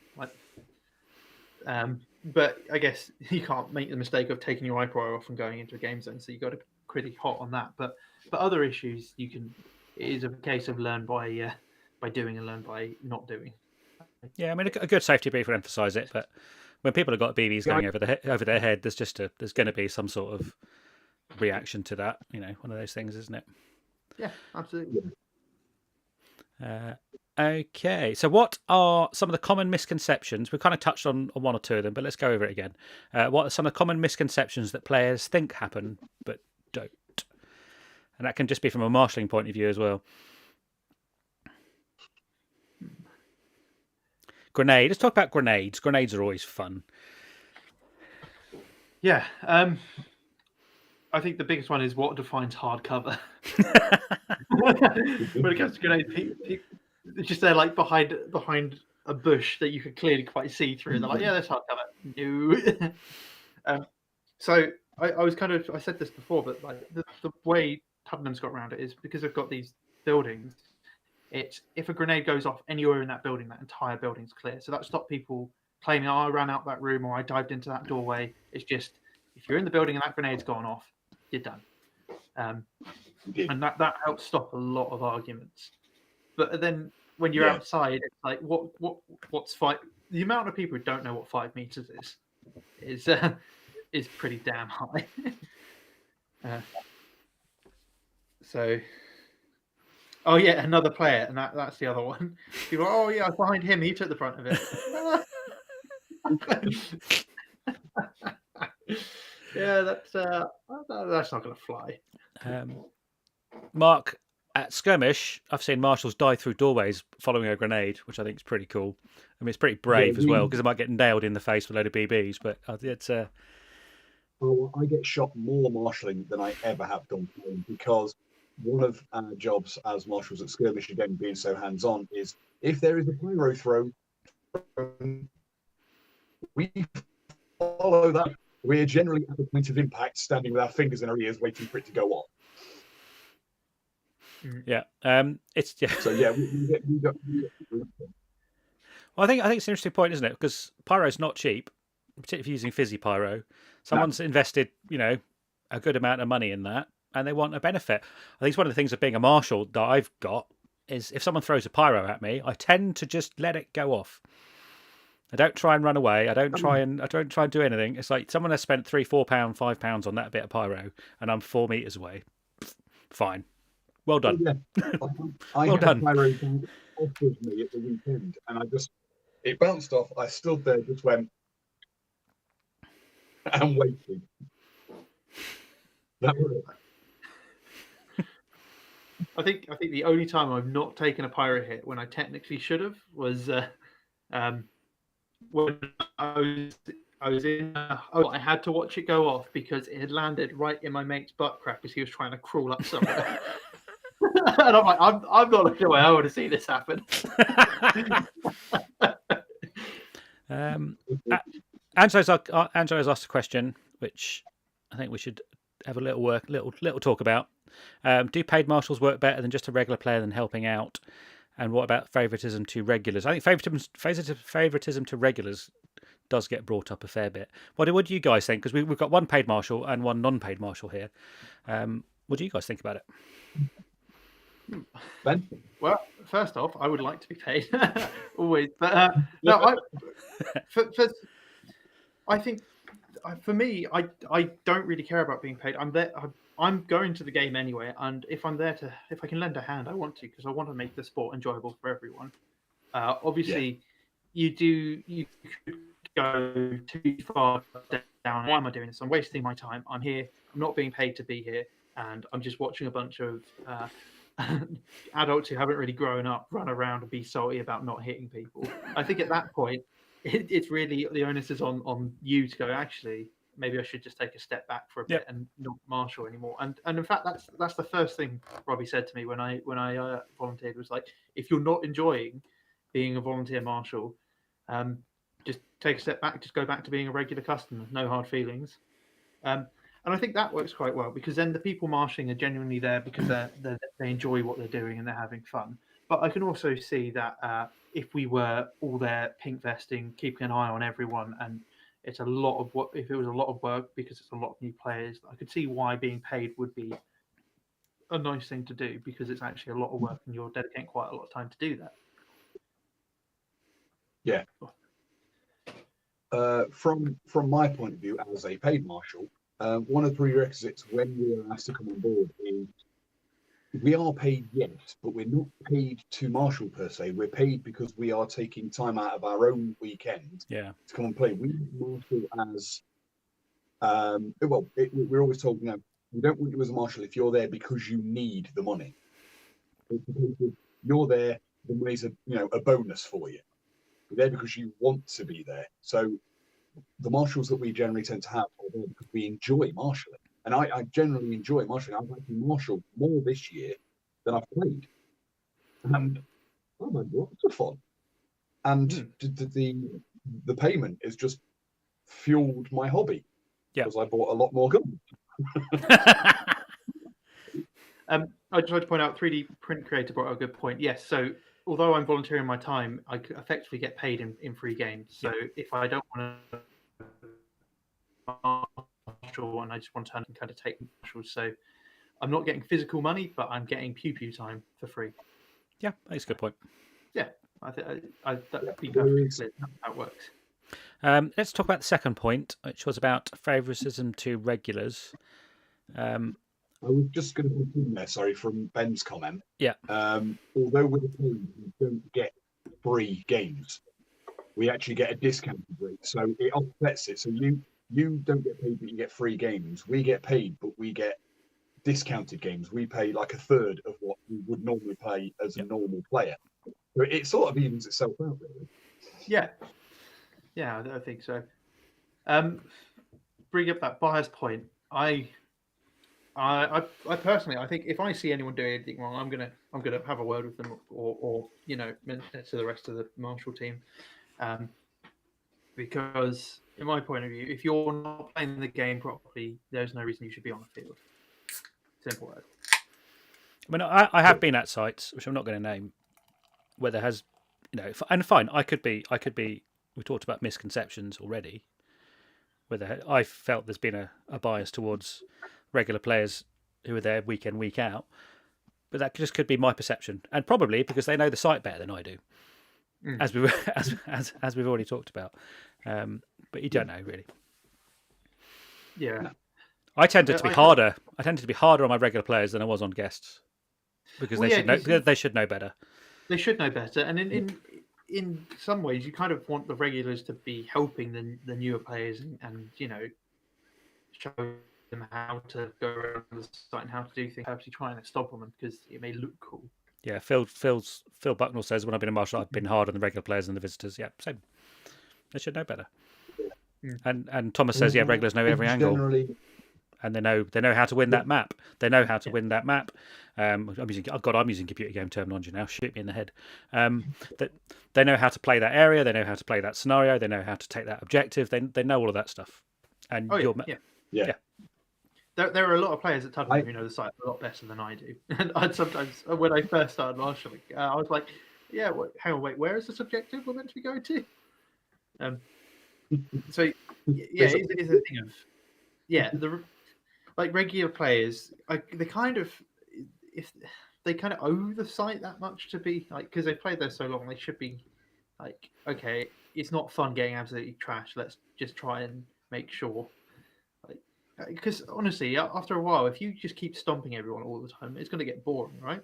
But I guess you can't make the mistake of taking your iPro off and going into a game zone. So you got to be pretty hot on that. But other issues, it is a case of learn by doing and learn by not doing. Yeah, I mean, a good safety brief would emphasise it, but when people have got BBs going over their head, there's going to be some sort of reaction to that. One of those things, isn't it? Yeah, absolutely. Okay, so what are some of the common misconceptions? We've kind of touched on one or two of them, but let's go over it again. What are some of the common misconceptions that players think happen but don't? And that can just be from a marshalling point of view as well. Grenade. Let's talk about grenades. Grenades are always fun. Yeah. I think the biggest one is what defines hard cover. When it comes to grenades, it's just they're like behind a bush that you can clearly quite see through. And they're like, yeah, that's hard cover. No. So I said this before, but like the way Tottenham's got around it is because they've got these buildings. It's if a grenade goes off anywhere in that building, that entire building's clear. So that stops people claiming, I ran out that room or I dived into that doorway. It's just if you're in the building and that grenade's gone off, you're done. And that helps stop a lot of arguments. But then when you're outside, it's like what's five? The amount of people who don't know what 5 meters is pretty damn high. Oh yeah, another player, and that's the other one. People are, oh yeah, I was behind him. He took the front of it. Yeah, that's not going to fly. Mark, at skirmish, I've seen marshals die through doorways following a grenade, which I think is pretty cool. I mean, it's pretty brave as well because they might get nailed in the face with a load of BBs, but it's. Oh, I get shot more marshalling than I ever have done because one of our jobs as marshals at skirmish, again being so hands-on, is if there is a pyro thrown, we follow that. We're generally at the point of impact, standing with our fingers in our ears, waiting for it to go off. Yeah, it's So yeah, we got. Well, I think it's an interesting point, isn't it? Because pyro's not cheap, particularly if you're using fizzy pyro. Someone's invested, a good amount of money in that, and they want a benefit. I think it's one of the things of being a marshal that I've got is if someone throws a pyro at me, I tend to just let it go off. I don't try and run away. I don't try and do anything. It's like someone has spent £3, £4, £5 on that bit of pyro, and I'm 4 meters away. Fine, well done. I well done. Pyro offered me at the weekend, and it bounced off. I stood there, just went and waited. That was it. I think the only time I've not taken a pyro hit when I technically should have was when I was in. I had to watch it go off because it had landed right in my mate's butt crack as he was trying to crawl up somewhere. And I'm like, I'm not looking away. I want to see this happen. Angela's asked a question, which I think we should have a little talk about. Do paid marshals work better than just a regular player than helping out? And what about favouritism to regulars? I think favouritism to regulars does get brought up a fair bit. What do you guys think? Because we've got one paid marshal and one non-paid marshal here. What do you guys think about it? Ben? Well, first off, I would like to be paid always, but no, I think for me, I don't really care about being paid. I'm there. I'm going to the game anyway, and if I can lend a hand, I want to because I want to make the sport enjoyable for everyone. Obviously, you could go too far down. Why am I doing this? I'm wasting my time. I'm here. I'm not being paid to be here, and I'm just watching a bunch of adults who haven't really grown up run around and be salty about not hitting people. I think at that point, it's really the onus is on you to go. Actually, maybe I should just take a step back for a bit and not marshal anymore. And in fact, that's the first thing Robbie said to me when I volunteered was like, if you're not enjoying being a volunteer marshal, just take a step back, just go back to being a regular customer. No hard feelings. And I think that works quite well because then the people marshalling are genuinely there because they enjoy what they're doing and they're having fun. But I can also see that if we were all there pink vesting, keeping an eye on everyone, and it's a lot of what if it was a lot of work because it's a lot of new players, I could see why being paid would be a nice thing to do because it's actually a lot of work and you're dedicating quite a lot of time to do that. Yeah. From my point of view as a paid marshal, one of the prerequisites when we are asked to come on board is we are paid, yes, but we're not paid to marshal per se. We're paid because we are taking time out of our own weekend to come and play. We marshal as we're always told, we don't want you as a marshal if you're there because you need the money. It's because you're there, the money's a bonus for you. You're there because you want to be there. So the marshals that we generally tend to have are there because we enjoy marshalling. And I generally enjoy marshalling. I've actually marshaled more this year than I've played. And I've had lots of fun. And the payment has just fueled my hobby. Because I bought a lot more guns. I just like to point out 3D Print Creator brought up a good point. Yes, so although I'm volunteering my time, I effectively get paid in free games. So if I don't want to marshal and I just want to turn and kind of take marshals, so I'm not getting physical money, but I'm getting pew time for free. Yeah, that's a good point. Yeah, I think that would be perfectly clear how it works. Let's talk about the second point, which was about favouritism to regulars. I was just going to put in there, sorry, from Ben's comment. Yeah. Although with the team, we don't get free games. We actually get a discounted rate. So it offsets it. So you don't get paid, but you get free games. We get paid, but we get discounted games. We pay like a third of what we would normally pay as a normal player. So it sort of evens itself out, really. Yeah. Yeah, I think so. Bring up that bias point. I personally, I think if I see anyone doing anything wrong, I'm gonna have a word with them, or mention it to the rest of the marshal team, because in my point of view, if you're not playing the game properly, there's no reason you should be on the field. Simple word. I mean, I have been at sites, which I'm not going to name, where there has, and fine, I could be. We talked about misconceptions already. Whether I felt there's been a bias towards regular players who are there week in, week out, but that just could be my perception, and probably because they know the site better than I do, as we've already talked about. But you don't know really. Yeah, I tended to be harder. I tended to be harder on my regular players than I was on guests because they should know. They should know better. They should know better, and in some ways, you kind of want the regulars to be helping the newer players and show them how to go around the site and how to do things, actually trying to stop them because it may look cool. Yeah, Phil Bucknell says when I've been a marshal, I've been hard on the regular players and the visitors. Yeah, same. They should know better. And Thomas says, yeah, regulars know every angle. And they know how to win that map. They know how to win that map. I'm using computer game terminology now. Shoot me in the head. That they know how to play that area. They know how to play that scenario. They know how to take that objective. They know all of that stuff. And yeah. There are a lot of players at Tottenham who know the site a lot better than I do. And sometimes when I first started marshalling, I was like, "Yeah, hang on, wait, where is this objective we're meant to be going to?" So yeah, it's a thing of the regular players. They kind of owe the site that much to be because they've played there so long, they should be like, okay, it's not fun getting absolutely trashed. Let's just try and make sure. Because honestly, after a while, if you just keep stomping everyone all the time, it's going to get boring, right?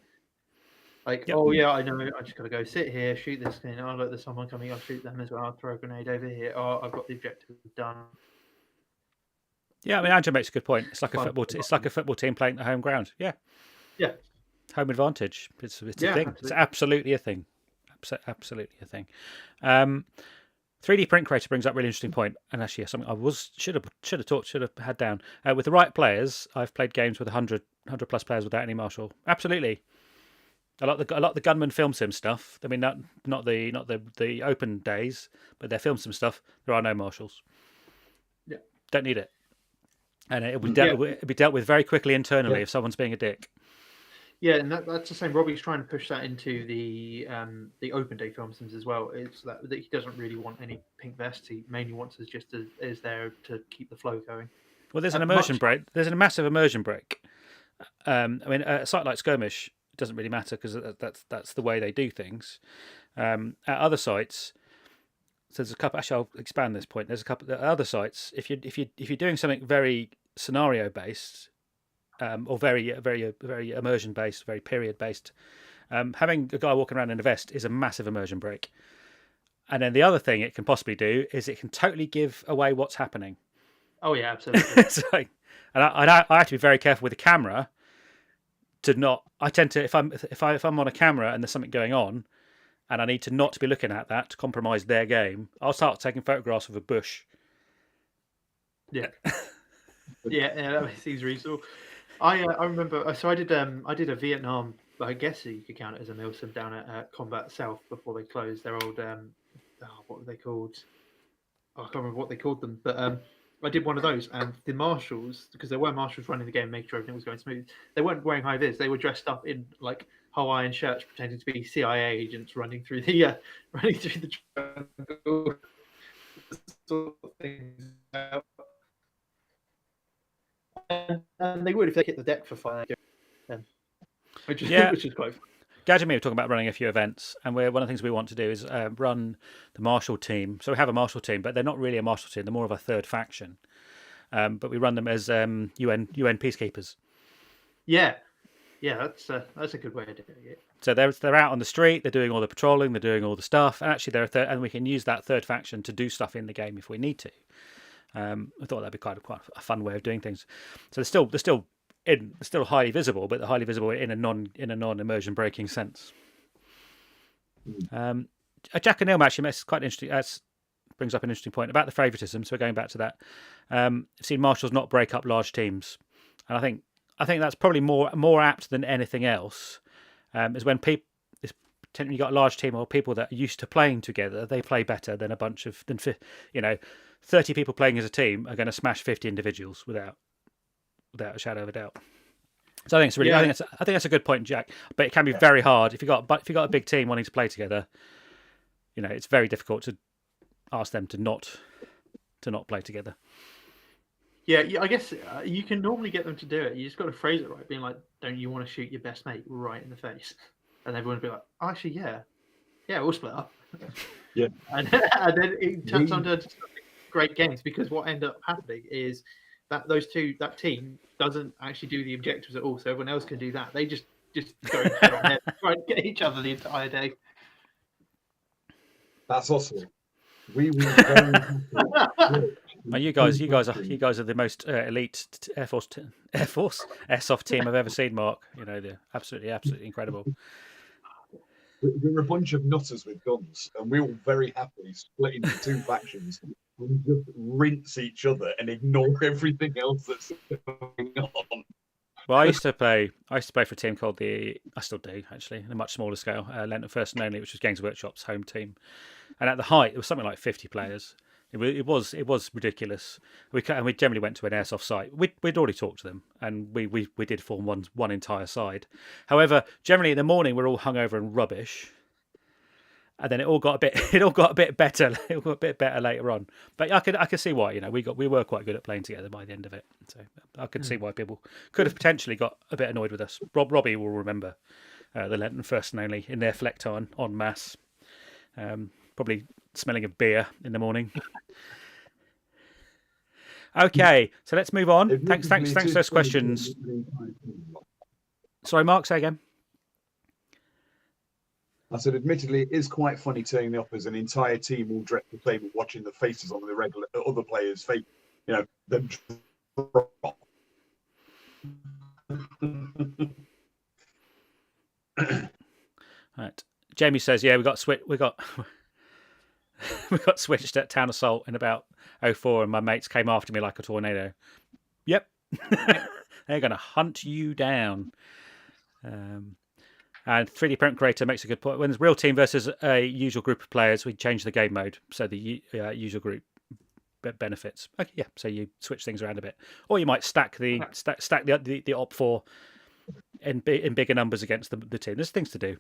Oh yeah, I know. I just got to go sit here, shoot this thing. Oh look, there's someone coming. I'll shoot them as well. I'll throw a grenade over here. Oh, I've got the objective done. Yeah, I mean, Andrew makes a good point. It's like a football. It's like a football team playing at home ground. Yeah. Yeah. Home advantage. It's a thing. Absolutely. It's absolutely a thing. Absolutely a thing. 3D Print Creator brings up a really interesting point, and actually something I should have had down. With the right players, I've played games with 100 plus players without any marshal. Absolutely, a lot of the gunman film sim stuff. I mean, not the open days, but their film sim stuff. There are no marshals. Yeah, don't need it. and it'll be dealt with very quickly internally if someone's being a dick. Yeah, and that's the same. Robbie's trying to push that into the open day film sims as well. It's that he doesn't really want any pink vests. He mainly wants us just as there to keep the flow going. Well, there's an immersion break. There's a massive immersion break. I mean, a site like Skirmish doesn't really matter because that's the way they do things. At other sites, so there's a couple. Actually, I'll expand this point. There's a couple at other sites. If you're doing something very scenario based, or very immersion based, very period based, having a guy walking around in a vest is a massive immersion break. And then the other thing it can possibly do is it can totally give away what's happening. Oh yeah, absolutely. And I have to be very careful with the camera to not. I tend to if I'm on a camera and there's something going on, and I need to not be looking at that to compromise their game, I'll start taking photographs of a bush. Yeah, yeah, that seems reasonable. I remember. So I did a Vietnam. I guess you could count it as a milsim down at Combat South before they closed. Their old what were they called? I can't remember what they called them, but I did one of those, and the marshals, because there were marshals running the game, making sure everything was going smooth. They weren't wearing high vis; they were dressed up in like Hawaiian shirts, pretending to be CIA agents running through the jungle. Sort of things. And they would if they hit the deck for fire, which is quite fun. Gadget and me were talking about running a few events, and one of the things we want to do is run the marshal team. So we have a marshal team, but they're not really a marshal team; they're more of a third faction. But we run them as UN peacekeepers. Yeah, that's a good way of doing it. So they're out on the street, they're doing all the patrolling, they're doing all the stuff, and actually and we can use that third faction to do stuff in the game if we need to. I thought that'd be quite a fun way of doing things. So they're still highly visible, but they're highly visible in a non-immersion breaking sense. Jack and Neil actually makes quite interesting. Brings up an interesting point about the favouritism. So we're going back to that. I've seen marshals not break up large teams, and I think that's probably more apt than anything else. Is when you got a large team or people that are used to playing together, they play better than 30 people playing as a team are going to smash 50 individuals without a shadow of a doubt. So I think it's really, I think that's a good point, Jack. But it can be very hard if you got a big team wanting to play together. It's very difficult to ask them to not play together. Yeah, I guess you can normally get them to do it. You just got to phrase it right, being like, "Don't you want to shoot your best mate right in the face?" And everyone will be like, oh, "Actually, yeah, we'll split up." Yeah, and then it turns into great games, because what ends up happening is that that team doesn't actually do the objectives at all, so everyone else can do that. They just go head on head, trying to get each other the entire day. That's awesome. We were very well, you guys are the most elite Air Force Airsoft team I've ever seen, Mark. They're absolutely incredible. We're a bunch of nutters with guns, and we all very happily split into two factions and just rinse each other and ignore everything else that's going on. Well, I used to play for a team called I still do actually, on a much smaller scale, Lent First and Only, which was Games Workshop's home team. And at the height, it was something like 50 players. It was ridiculous. We generally went to an airsoft site. We'd already talked to them, and we did form one entire side. However, generally in the morning we're all hungover and rubbish, and then it all got a bit better. It got a bit better later on. But I could see why. We were quite good at playing together by the end of it. So I could see why people could have potentially got a bit annoyed with us. Robbie will remember the Lenten First and Only in their Flecton en masse. Probably smelling of beer in the morning. Okay, so let's move on. Thanks for those questions. Sorry, Mark, say again. I said, admittedly, it is quite funny turning up as an entire team all dressed the same, watching the faces on the regular other players' face. Them drop. Right. Jamie says, "Yeah, we got we got switched at Town Assault in about 04, and my mates came after me like a tornado." Yep. They're going to hunt you down. And 3D Print Creator makes a good point. When there's real team versus a usual group of players, we change the game mode. So the usual group benefits. Okay, yeah, so you switch things around a bit, or you might stack the op 4 in bigger numbers against the team. There's things to do.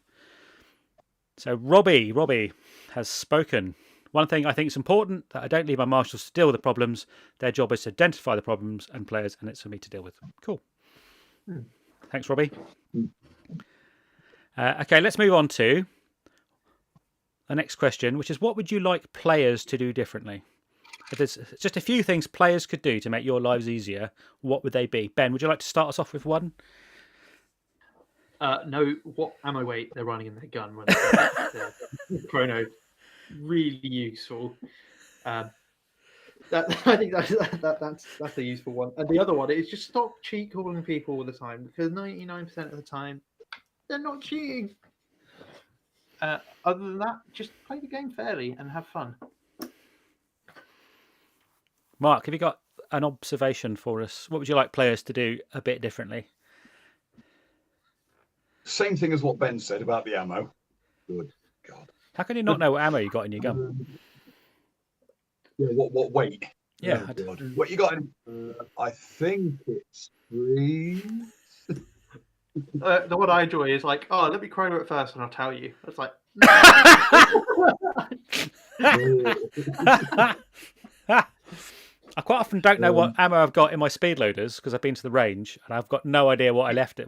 So Robbie has spoken. One thing I think is important, that I don't leave my marshals to deal with the problems. Their job is to identify the problems and players, and it's for me to deal with. Cool. Thanks, Robbie. Okay, let's move on to the next question, which is, what would you like players to do differently? If there's just a few things players could do to make your lives easier, what would they be? Ben, would you like to start us off with one? Know what ammo weight they're running in their gun when they're chrono. Really useful. I think that's a useful one. And the other one is just stop cheat calling people all the time, because 99% of the time they're not cheating. Other than that, just play the game fairly and have fun. Mark, have you got an observation for us? What would you like players to do a bit differently? Same thing as what Ben said about the ammo. Good God. How can you not know what ammo you got in your gun? Yeah, what weight? Yeah. Oh, God. What you got in? I think it's 3. The one I enjoy is like, oh, let me chrono it first and I'll tell you. It's like, I quite often don't know what ammo I've got in my speed loaders because I've been to the range and I've got no idea what I left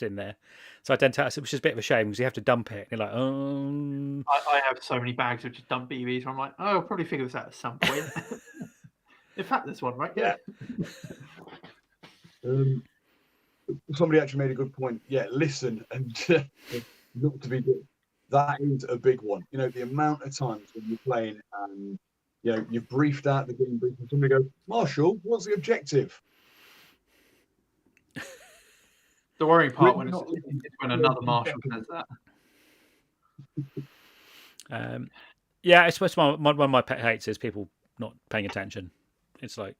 in there. So I tend to, which is a bit of a shame because you have to dump it. And you're like, I have so many bags of just dump BBs. And I'm like, oh, I'll probably figure this out at some point. In fact, this one, right? Yeah. Somebody actually made a good point. Yeah, listen and not to be good. That is a big one. You know, the amount of times when you're playing and you've briefed out the game brief and somebody goes, Marshall, what's the objective? The worrying part when another Marshall says that. Yeah, I suppose one of my pet hates is people not paying attention. It's like,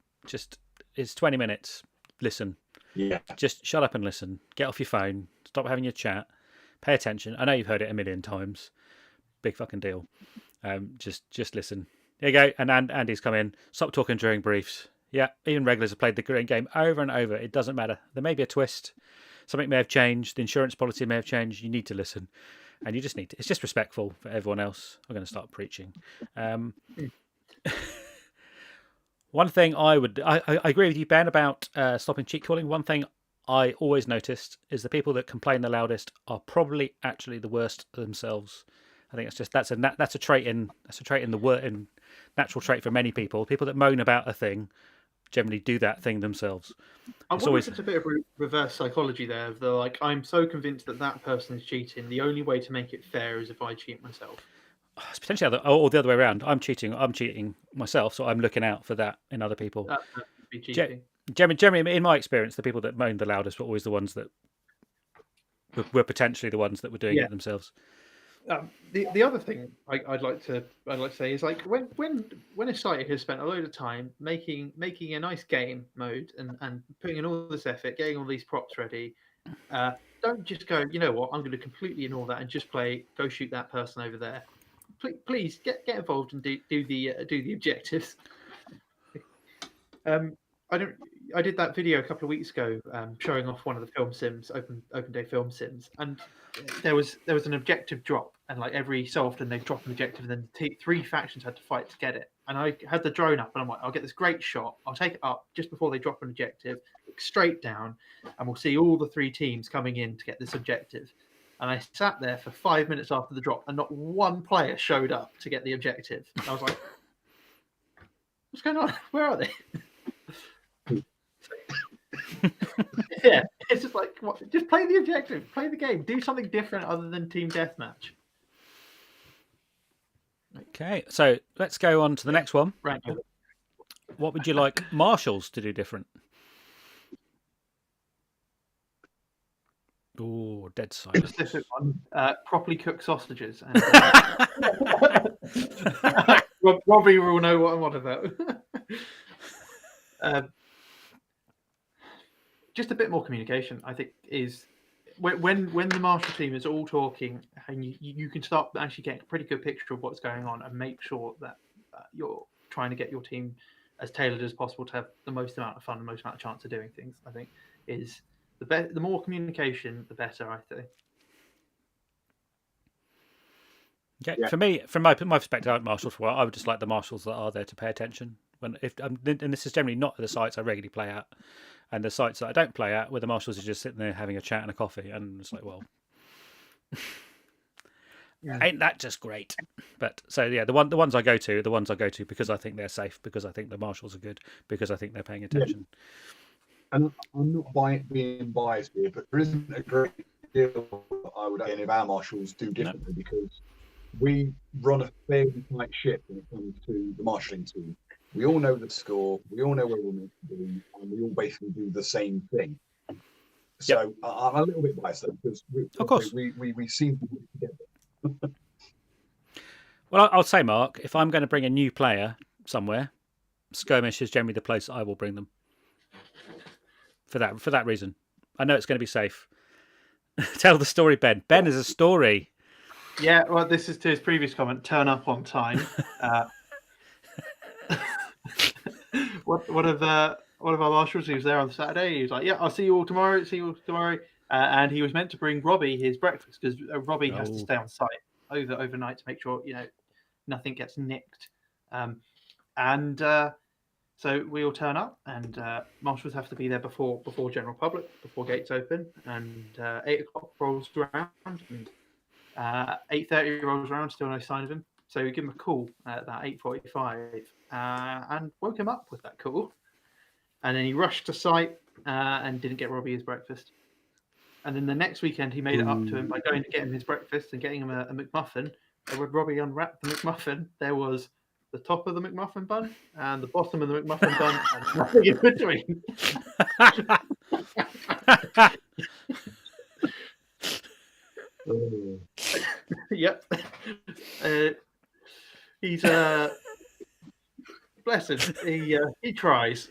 it's 20 minutes. Listen. Yeah. Just shut up and listen. Get off your phone. Stop having your chat. Pay attention. I know you've heard it a million times. Big fucking deal. Just listen. There you go. And Andy's come in. Stop talking during briefs. Yeah, even regulars have played the game over and over. It doesn't matter. There may be a twist. Something may have changed. The insurance policy may have changed. You need to listen. And you just need to. It's just respectful for everyone else. I'm going to start preaching. One thing I agree with you, Ben, about stopping cheat calling. One thing I always noticed is the people that complain the loudest are probably actually the worst themselves. I think that's a trait in the natural trait for many people. People that moan about a thing generally do that thing themselves. I wonder if it's a bit of reverse psychology there. They're like, I'm so convinced that person is cheating. The only way to make it fair is if I cheat myself. It's potentially or the other way around. I'm cheating myself, so I'm looking out for that in other people. That would be cheating. Generally, in my experience, the people that moaned the loudest were always the ones that were potentially the ones that were doing it themselves. The other thing I'd like to say is, like, when a site has spent a load of time making a nice game mode and putting in all this effort, getting all these props ready, don't just go, you know what, I'm going to completely ignore that and just go shoot that person over there. Please get involved and do the objectives. I did that video a couple of weeks ago, showing off one of the film sims, open day film sims, and there was an objective drop, and like every so often they drop an objective, and then 3 factions had to fight to get it. And I had the drone up, and I'm like, I'll get this great shot. I'll take it up just before they drop an objective, look straight down, and we'll see all the 3 teams coming in to get this objective. And I sat there for 5 minutes after the drop, and not one player showed up to get the objective. And I was like, what's going on? Where are they? Yeah, it's just like, just play the objective, play the game, do something different other than team deathmatch. Okay, so let's go on to the next one. Right. What would you like marshals to do different? Oh, dead silence. Specific one, properly cook sausages. And, Robbie will know what I'm on about. Just a bit more communication, I think, is when the marshal team is all talking, and you can start actually getting a pretty good picture of what's going on, and make sure that you're trying to get your team as tailored as possible to have the most amount of fun, the most amount of chance of doing things. I think is the more communication, the better. I think. Okay. Yeah. For me, from my perspective, I like marshals for I would just like the marshals that are there to pay attention. And this is generally not the sites I regularly play at, and the sites that I don't play at, where the marshals are just sitting there having a chat and a coffee, and it's like, well, ain't that just great? But so yeah, the ones I go to, because I think they're safe, because I think the marshals are good, because I think they're paying attention. And I'm not being biased here, but there isn't a great deal I would any of our marshals do differently, because we run a fairly tight ship when it comes to the marshalling team. We all know the score, we all know where we're meant to be, and we all basically do the same thing. So I'm a little bit biased though, because we seem to be together. Well, I'll say, Mark, if I'm going to bring a new player somewhere, skirmish is generally the place I will bring them. For that reason, I know it's going to be safe. Tell the story, Ben. Ben is a story. Yeah, well, this is to his previous comment. Turn up on time. One of our marshals, he was there on Saturday. He was like, "Yeah, I'll see you all tomorrow. And he was meant to bring Robbie his breakfast, because Robbie has to stay on site overnight to make sure nothing gets nicked. So we all turn up, and marshals have to be there before general public, before gates open, and 8 o'clock rolls around, and 8:30 rolls around, still no sign of him. So we give him a call at about 8:45, and woke him up with that call. And then he rushed to site and didn't get Robbie his breakfast. And then the next weekend, he made it up to him by going to get him his breakfast and getting him a McMuffin. And when Robbie unwrapped the McMuffin, there was the top of the McMuffin bun and the bottom of the McMuffin bun, and nothing in between. Yep. He's bless him. He tries.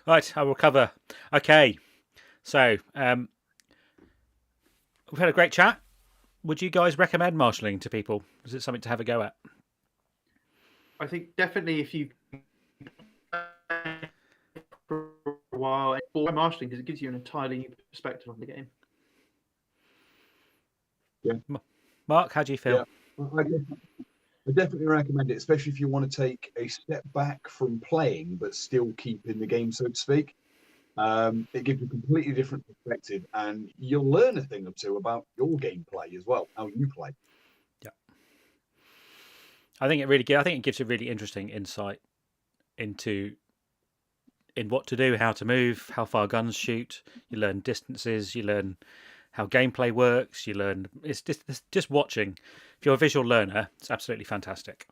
Right, I will cover. Okay, so we've had a great chat. Would you guys recommend marshalling to people? Is it something to have a go at? I think definitely if you for a while for marshalling, because it gives you an entirely new perspective on the game. Yeah. Mark, how do you feel? Yeah. I definitely recommend it, especially if you want to take a step back from playing but still keep in the game, so to speak. It gives you a completely different perspective, and you'll learn a thing or two about your gameplay as well, how you play. Yeah, I think it gives a really interesting insight in what to do, how to move, how far guns shoot. You learn distances. You learn how gameplay works. You learn it's just watching. If you're a visual learner, it's absolutely fantastic.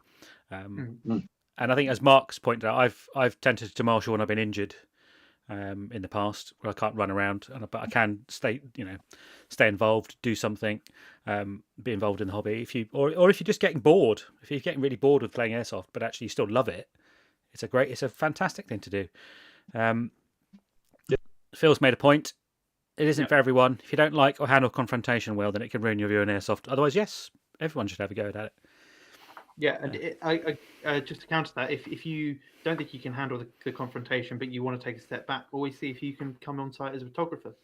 And I think, as Mark's pointed out, I've tended to marshal when I've been injured in the past, where I can't run around, but I can stay involved, do something, be involved in the hobby. If you're just getting bored, if you're getting really bored with playing airsoft, but actually you still love it, it's a fantastic thing to do. Phil's made a point. It isn't for everyone. If you don't like or handle confrontation well, then it can ruin your view on airsoft. Otherwise, yes, everyone should have a go at it. Yeah, and I just to counter that, if you don't think you can handle the confrontation, but you want to take a step back, always see if you can come on site as a photographer.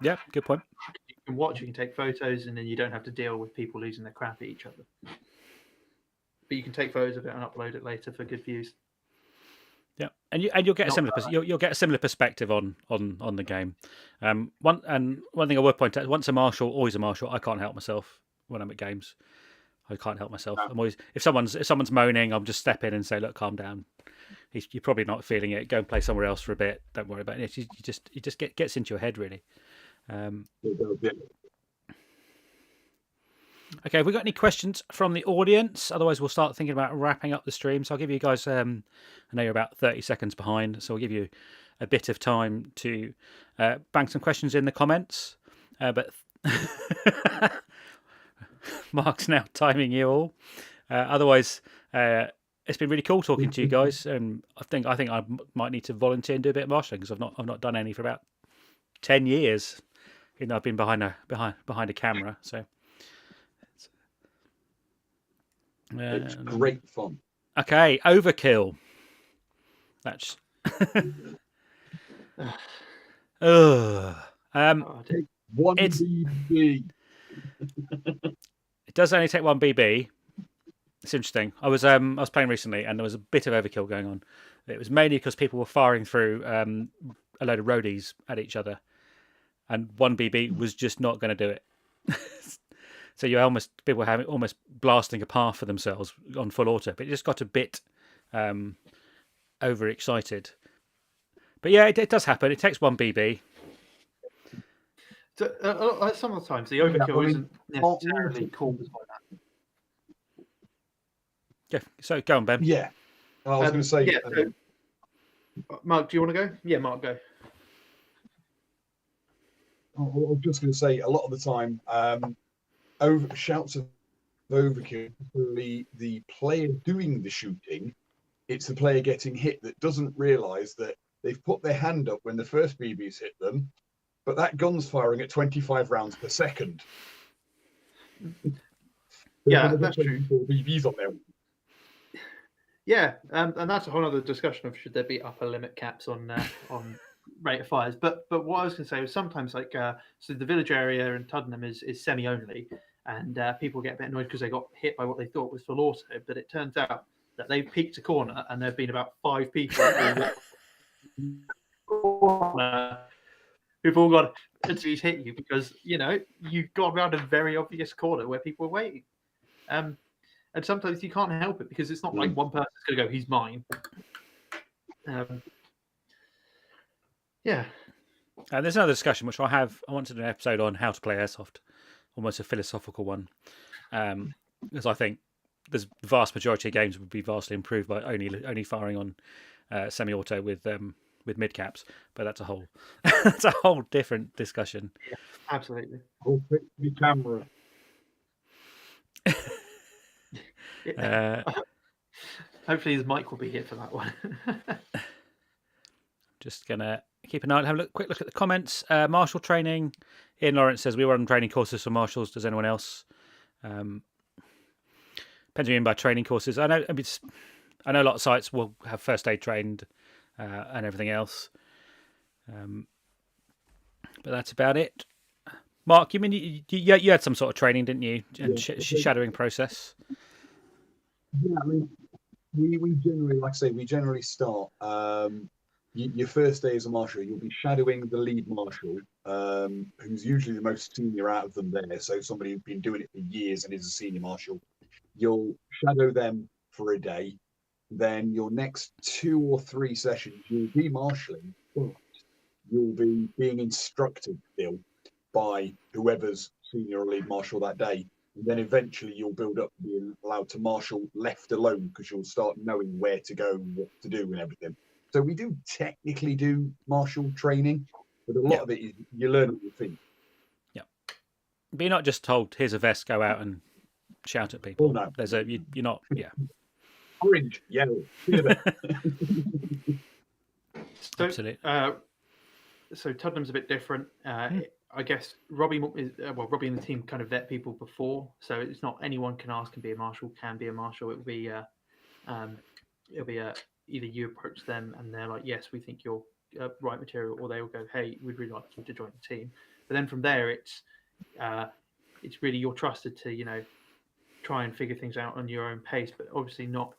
Yeah, good point. You can watch, you can take photos, and then you don't have to deal with people losing their crap at each other. But you can take photos of it and upload it later for good views. Yeah, and you'll get you'll get a similar perspective on the game. One thing I would point out: once a marshal, always a marshal. I can't help myself when I'm at games. I can't help myself. I'm always if someone's moaning, I'll just step in and say, "Look, calm down. You're probably not feeling it. Go and play somewhere else for a bit. Don't worry about it." It just gets into your head, really. Okay, have we got any questions from the audience? Otherwise, we'll start thinking about wrapping up the stream. So I'll give you guys. I know you're about 30 seconds behind, so I'll give you a bit of time to bang some questions in the comments. But Mark's now timing you all. Otherwise, it's been really cool talking to you guys. And I think I might need to volunteer and do a bit of marshalling, because I've not done any for about 10 years. I've been behind a camera. So It's great fun. Okay, overkill. That's. One BB. It does only take one BB. It's interesting. I was playing recently, and there was a bit of overkill going on. It was mainly because people were firing through a load of roadies at each other, and one BB was just not going to do it. So people were almost blasting a path for themselves on full auto, but it just got a bit overexcited. But yeah, it does happen. It takes one BB. So, some of the times the overkill isn't necessarily caused by that. Yeah, so go on, Ben. Yeah, I was going to say. Yeah, Mark, do you want to go? Yeah, Mark, go. I was just going to say, a lot of the time, shouts of overkill, the player doing the shooting, it's the player getting hit that doesn't realise that they've put their hand up when the first BB's hit them, but that gun's firing at 25 rounds per second. Yeah, that's true. BBs on there. Yeah, and that's a whole other discussion of should there be upper limit caps on rate of fires. But what I was going to say was sometimes so the village area in Tuddenham is semi only, and people get a bit annoyed because they got hit by what they thought was full auto. But it turns out that they've peeked a corner and there've been about 5 people who've all got to hit you because you got around a very obvious corner where people were waiting. And sometimes you can't help it because it's not like one person's going to go, he's mine. Yeah. And there's another discussion which I wanted to do an episode on how to play Airsoft, almost a philosophical one. Because I think the vast majority of games would be vastly improved by only firing on semi-auto with mid-caps. But that's a whole different discussion. Yeah, absolutely. Oh, pick the camera. Hopefully his mic will be here for that one. Just gonna keep an eye, have a quick look at the comments. Marshal training. Ian Lawrence says we were on training courses for marshals. Does anyone else? Depends what you mean by training courses. I know a lot of sites will have first aid trained and everything else. But that's about it. Mark, you mean you had some sort of training, didn't you? And shadowing process. Yeah, I mean, we generally, like I say, we generally start. Your first day as a marshal, you'll be shadowing the lead marshal, who's usually the most senior out of them there. So somebody who's been doing it for years and is a senior marshal. You'll shadow them for a day. Then your next 2 or 3 sessions, you'll be marshalling, but you'll be being instructed still by whoever's senior or lead marshal that day. And then eventually you'll build up to being allowed to marshal left alone because you'll start knowing where to go and what to do and everything. So we do technically do marshal training, but a lot of it is you learn on your feet. Yeah. But you're not just told, here's a vest, go out and shout at people. Oh, no. You're not, yeah. Orange, yellow. Absolutely. So Tuddenham's a bit different. I guess Robbie and the team kind of vet people before, so it's not anyone can ask and be a marshal, can be a marshal. It'll be either you approach them and they're like, yes, we think you're right material, or they will go, hey, we'd really like you to join the team. But then from there, it's really you're trusted to try and figure things out on your own pace, but obviously not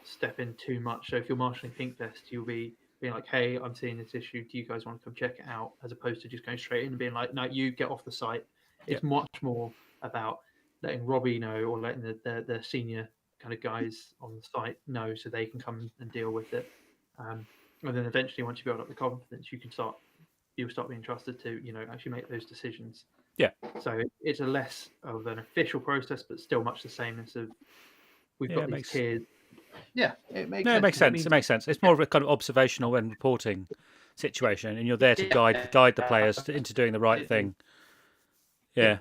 step in too much. So if you're marshalling Pink Vest, you'll be being like, hey, I'm seeing this issue, do you guys want to come check it out, as opposed to just going straight in and being like, no, you get off the site. It's much more about letting Robbie know, or letting the senior kind of guys on the site know, so they can come and deal with it. And then eventually, once you build up the confidence, you'll start being trusted to actually make those decisions. Yeah. So it's a less of an official process, but still much the sameness of we've got these tiers. Yeah, it makes sense. It makes sense. It makes sense. It's more of a kind of observational and reporting situation, and you're there to guide the players into doing the right thing. Yeah.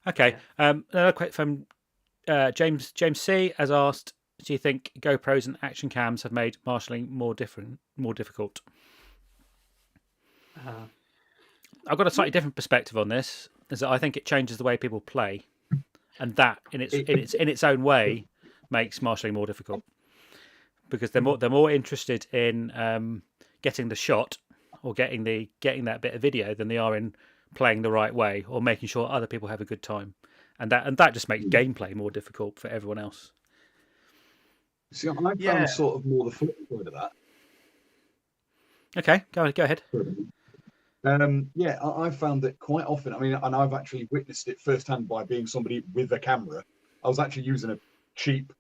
Okay. Another question from James C has asked, do you think GoPros and action cams have made marshalling more difficult? I've got a slightly different perspective on this. Is that I think it changes the way people play, and that in its own way makes marshalling more difficult, because they're more interested in getting the shot or getting that bit of video than they are in playing the right way or making sure other people have a good time, and that just makes gameplay more difficult for everyone else. See, I found sort of more the flip side of that. Okay, go ahead. I found that quite often. I mean, and I've actually witnessed it firsthand by being somebody with a camera. I was actually using a cheap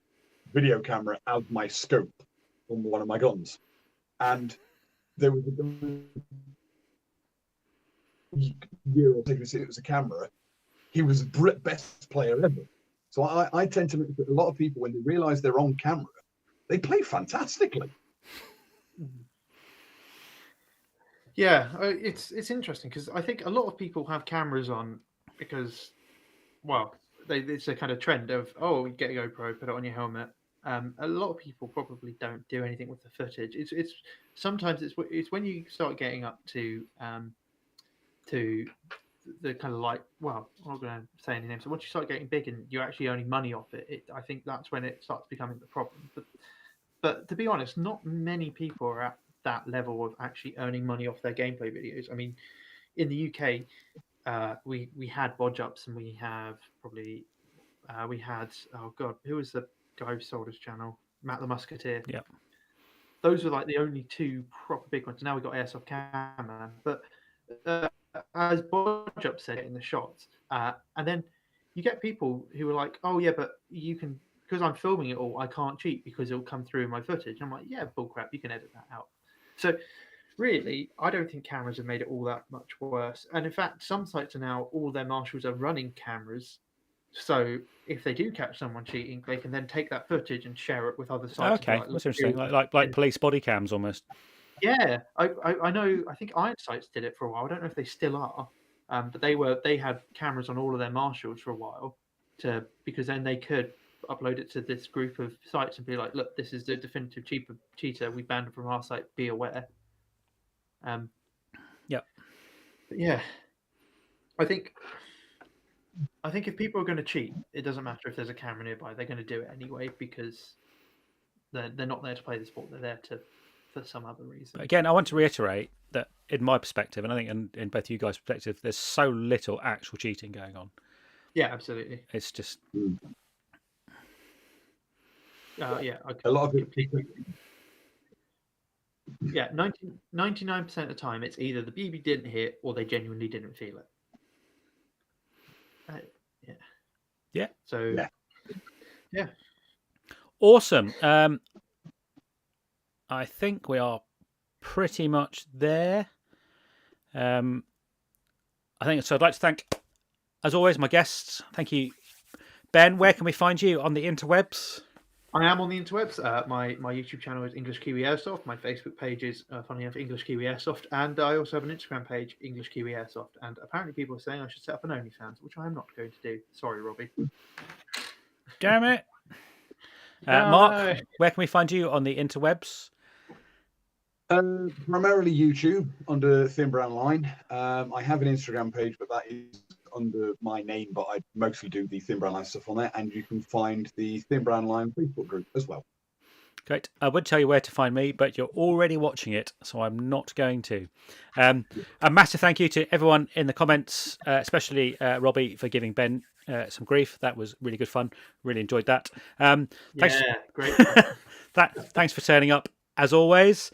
video camera as my scope on one of my guns, and there was a year or taking it was a camera. He was the best player ever. So I tend to look at a lot of people when they realise they're on camera, they play fantastically. Yeah, it's interesting because I think a lot of people have cameras on because, well, it's a kind of trend of, oh, you get a GoPro, put it on your helmet. A lot of people probably don't do anything with the footage. It's sometimes it's when you start getting up to the kind of like, well, I'm not going to say any names. So once you start getting big and you're actually earning money off it, I think that's when it starts becoming the problem. But to be honest, not many people are at that level of actually earning money off their gameplay videos. I mean, in the UK, we had Bodge Ups, and we have probably we had, oh god, who was the guy who sold his channel? Matt the Musketeer. Yeah. Those were like the only two proper big ones. Now we've got Airsoft Camera, but as Bodge Up said in the shots, and then you get people who are like, oh yeah, but you can, because I'm filming it all, I can't cheat because it'll come through in my footage. I'm like, yeah, bullcrap, you can edit that out. So really, I don't think cameras have made it all that much worse. And in fact, some sites are now, all their marshals are running cameras. So if they do catch someone cheating, they can then take that footage and share it with other sites. Okay, that's interesting. Like police body cams almost. Yeah, I know. I think Iron Sights did it for a while. I don't know if they still are, but they had cameras on all of their marshals for a while, because then they could upload it to this group of sites and be like, look, this is the definitive cheater. We banned it from our site. Be aware. Yeah. Yeah. I think if people are going to cheat, it doesn't matter if there's a camera nearby. They're going to do it anyway because they're not there to play the sport. They're there for some other reason. But again, I want to reiterate that in my perspective, and I think in both you guys' perspective, there's so little actual cheating going on. Yeah, absolutely. It's just yeah, a lot of it. Yeah, 99% of the time, it's either the BB didn't hit or they genuinely didn't feel it. Yeah. Yeah. So. Yeah. Awesome. I think we are pretty much there. I think so. I'd like to thank, as always, my guests. Thank you, Ben. Where can we find you on the interwebs? I am on the interwebs. My YouTube channel is English Kiwi Airsoft. My Facebook page is, funny enough, English Kiwi Airsoft. And I also have an Instagram page, English Kiwi Airsoft. And apparently people are saying I should set up an OnlyFans, which I am not going to do. Sorry, Robbie. Damn it. Mark, where can we find you on the interwebs? Primarily YouTube under Thin Brown Line. I have an Instagram page, but that is under my name, but I mostly do the Thin Brown Line stuff on there, and you can find the Thin Brown Line Facebook group as well. Great. I would tell you where to find me, but you're already watching it, so I'm not going to. A massive thank you to everyone in the comments, especially Robbie for giving Ben some grief. That was really good fun. Really enjoyed that. Thanks. Yeah, great. Thanks for turning up, as always.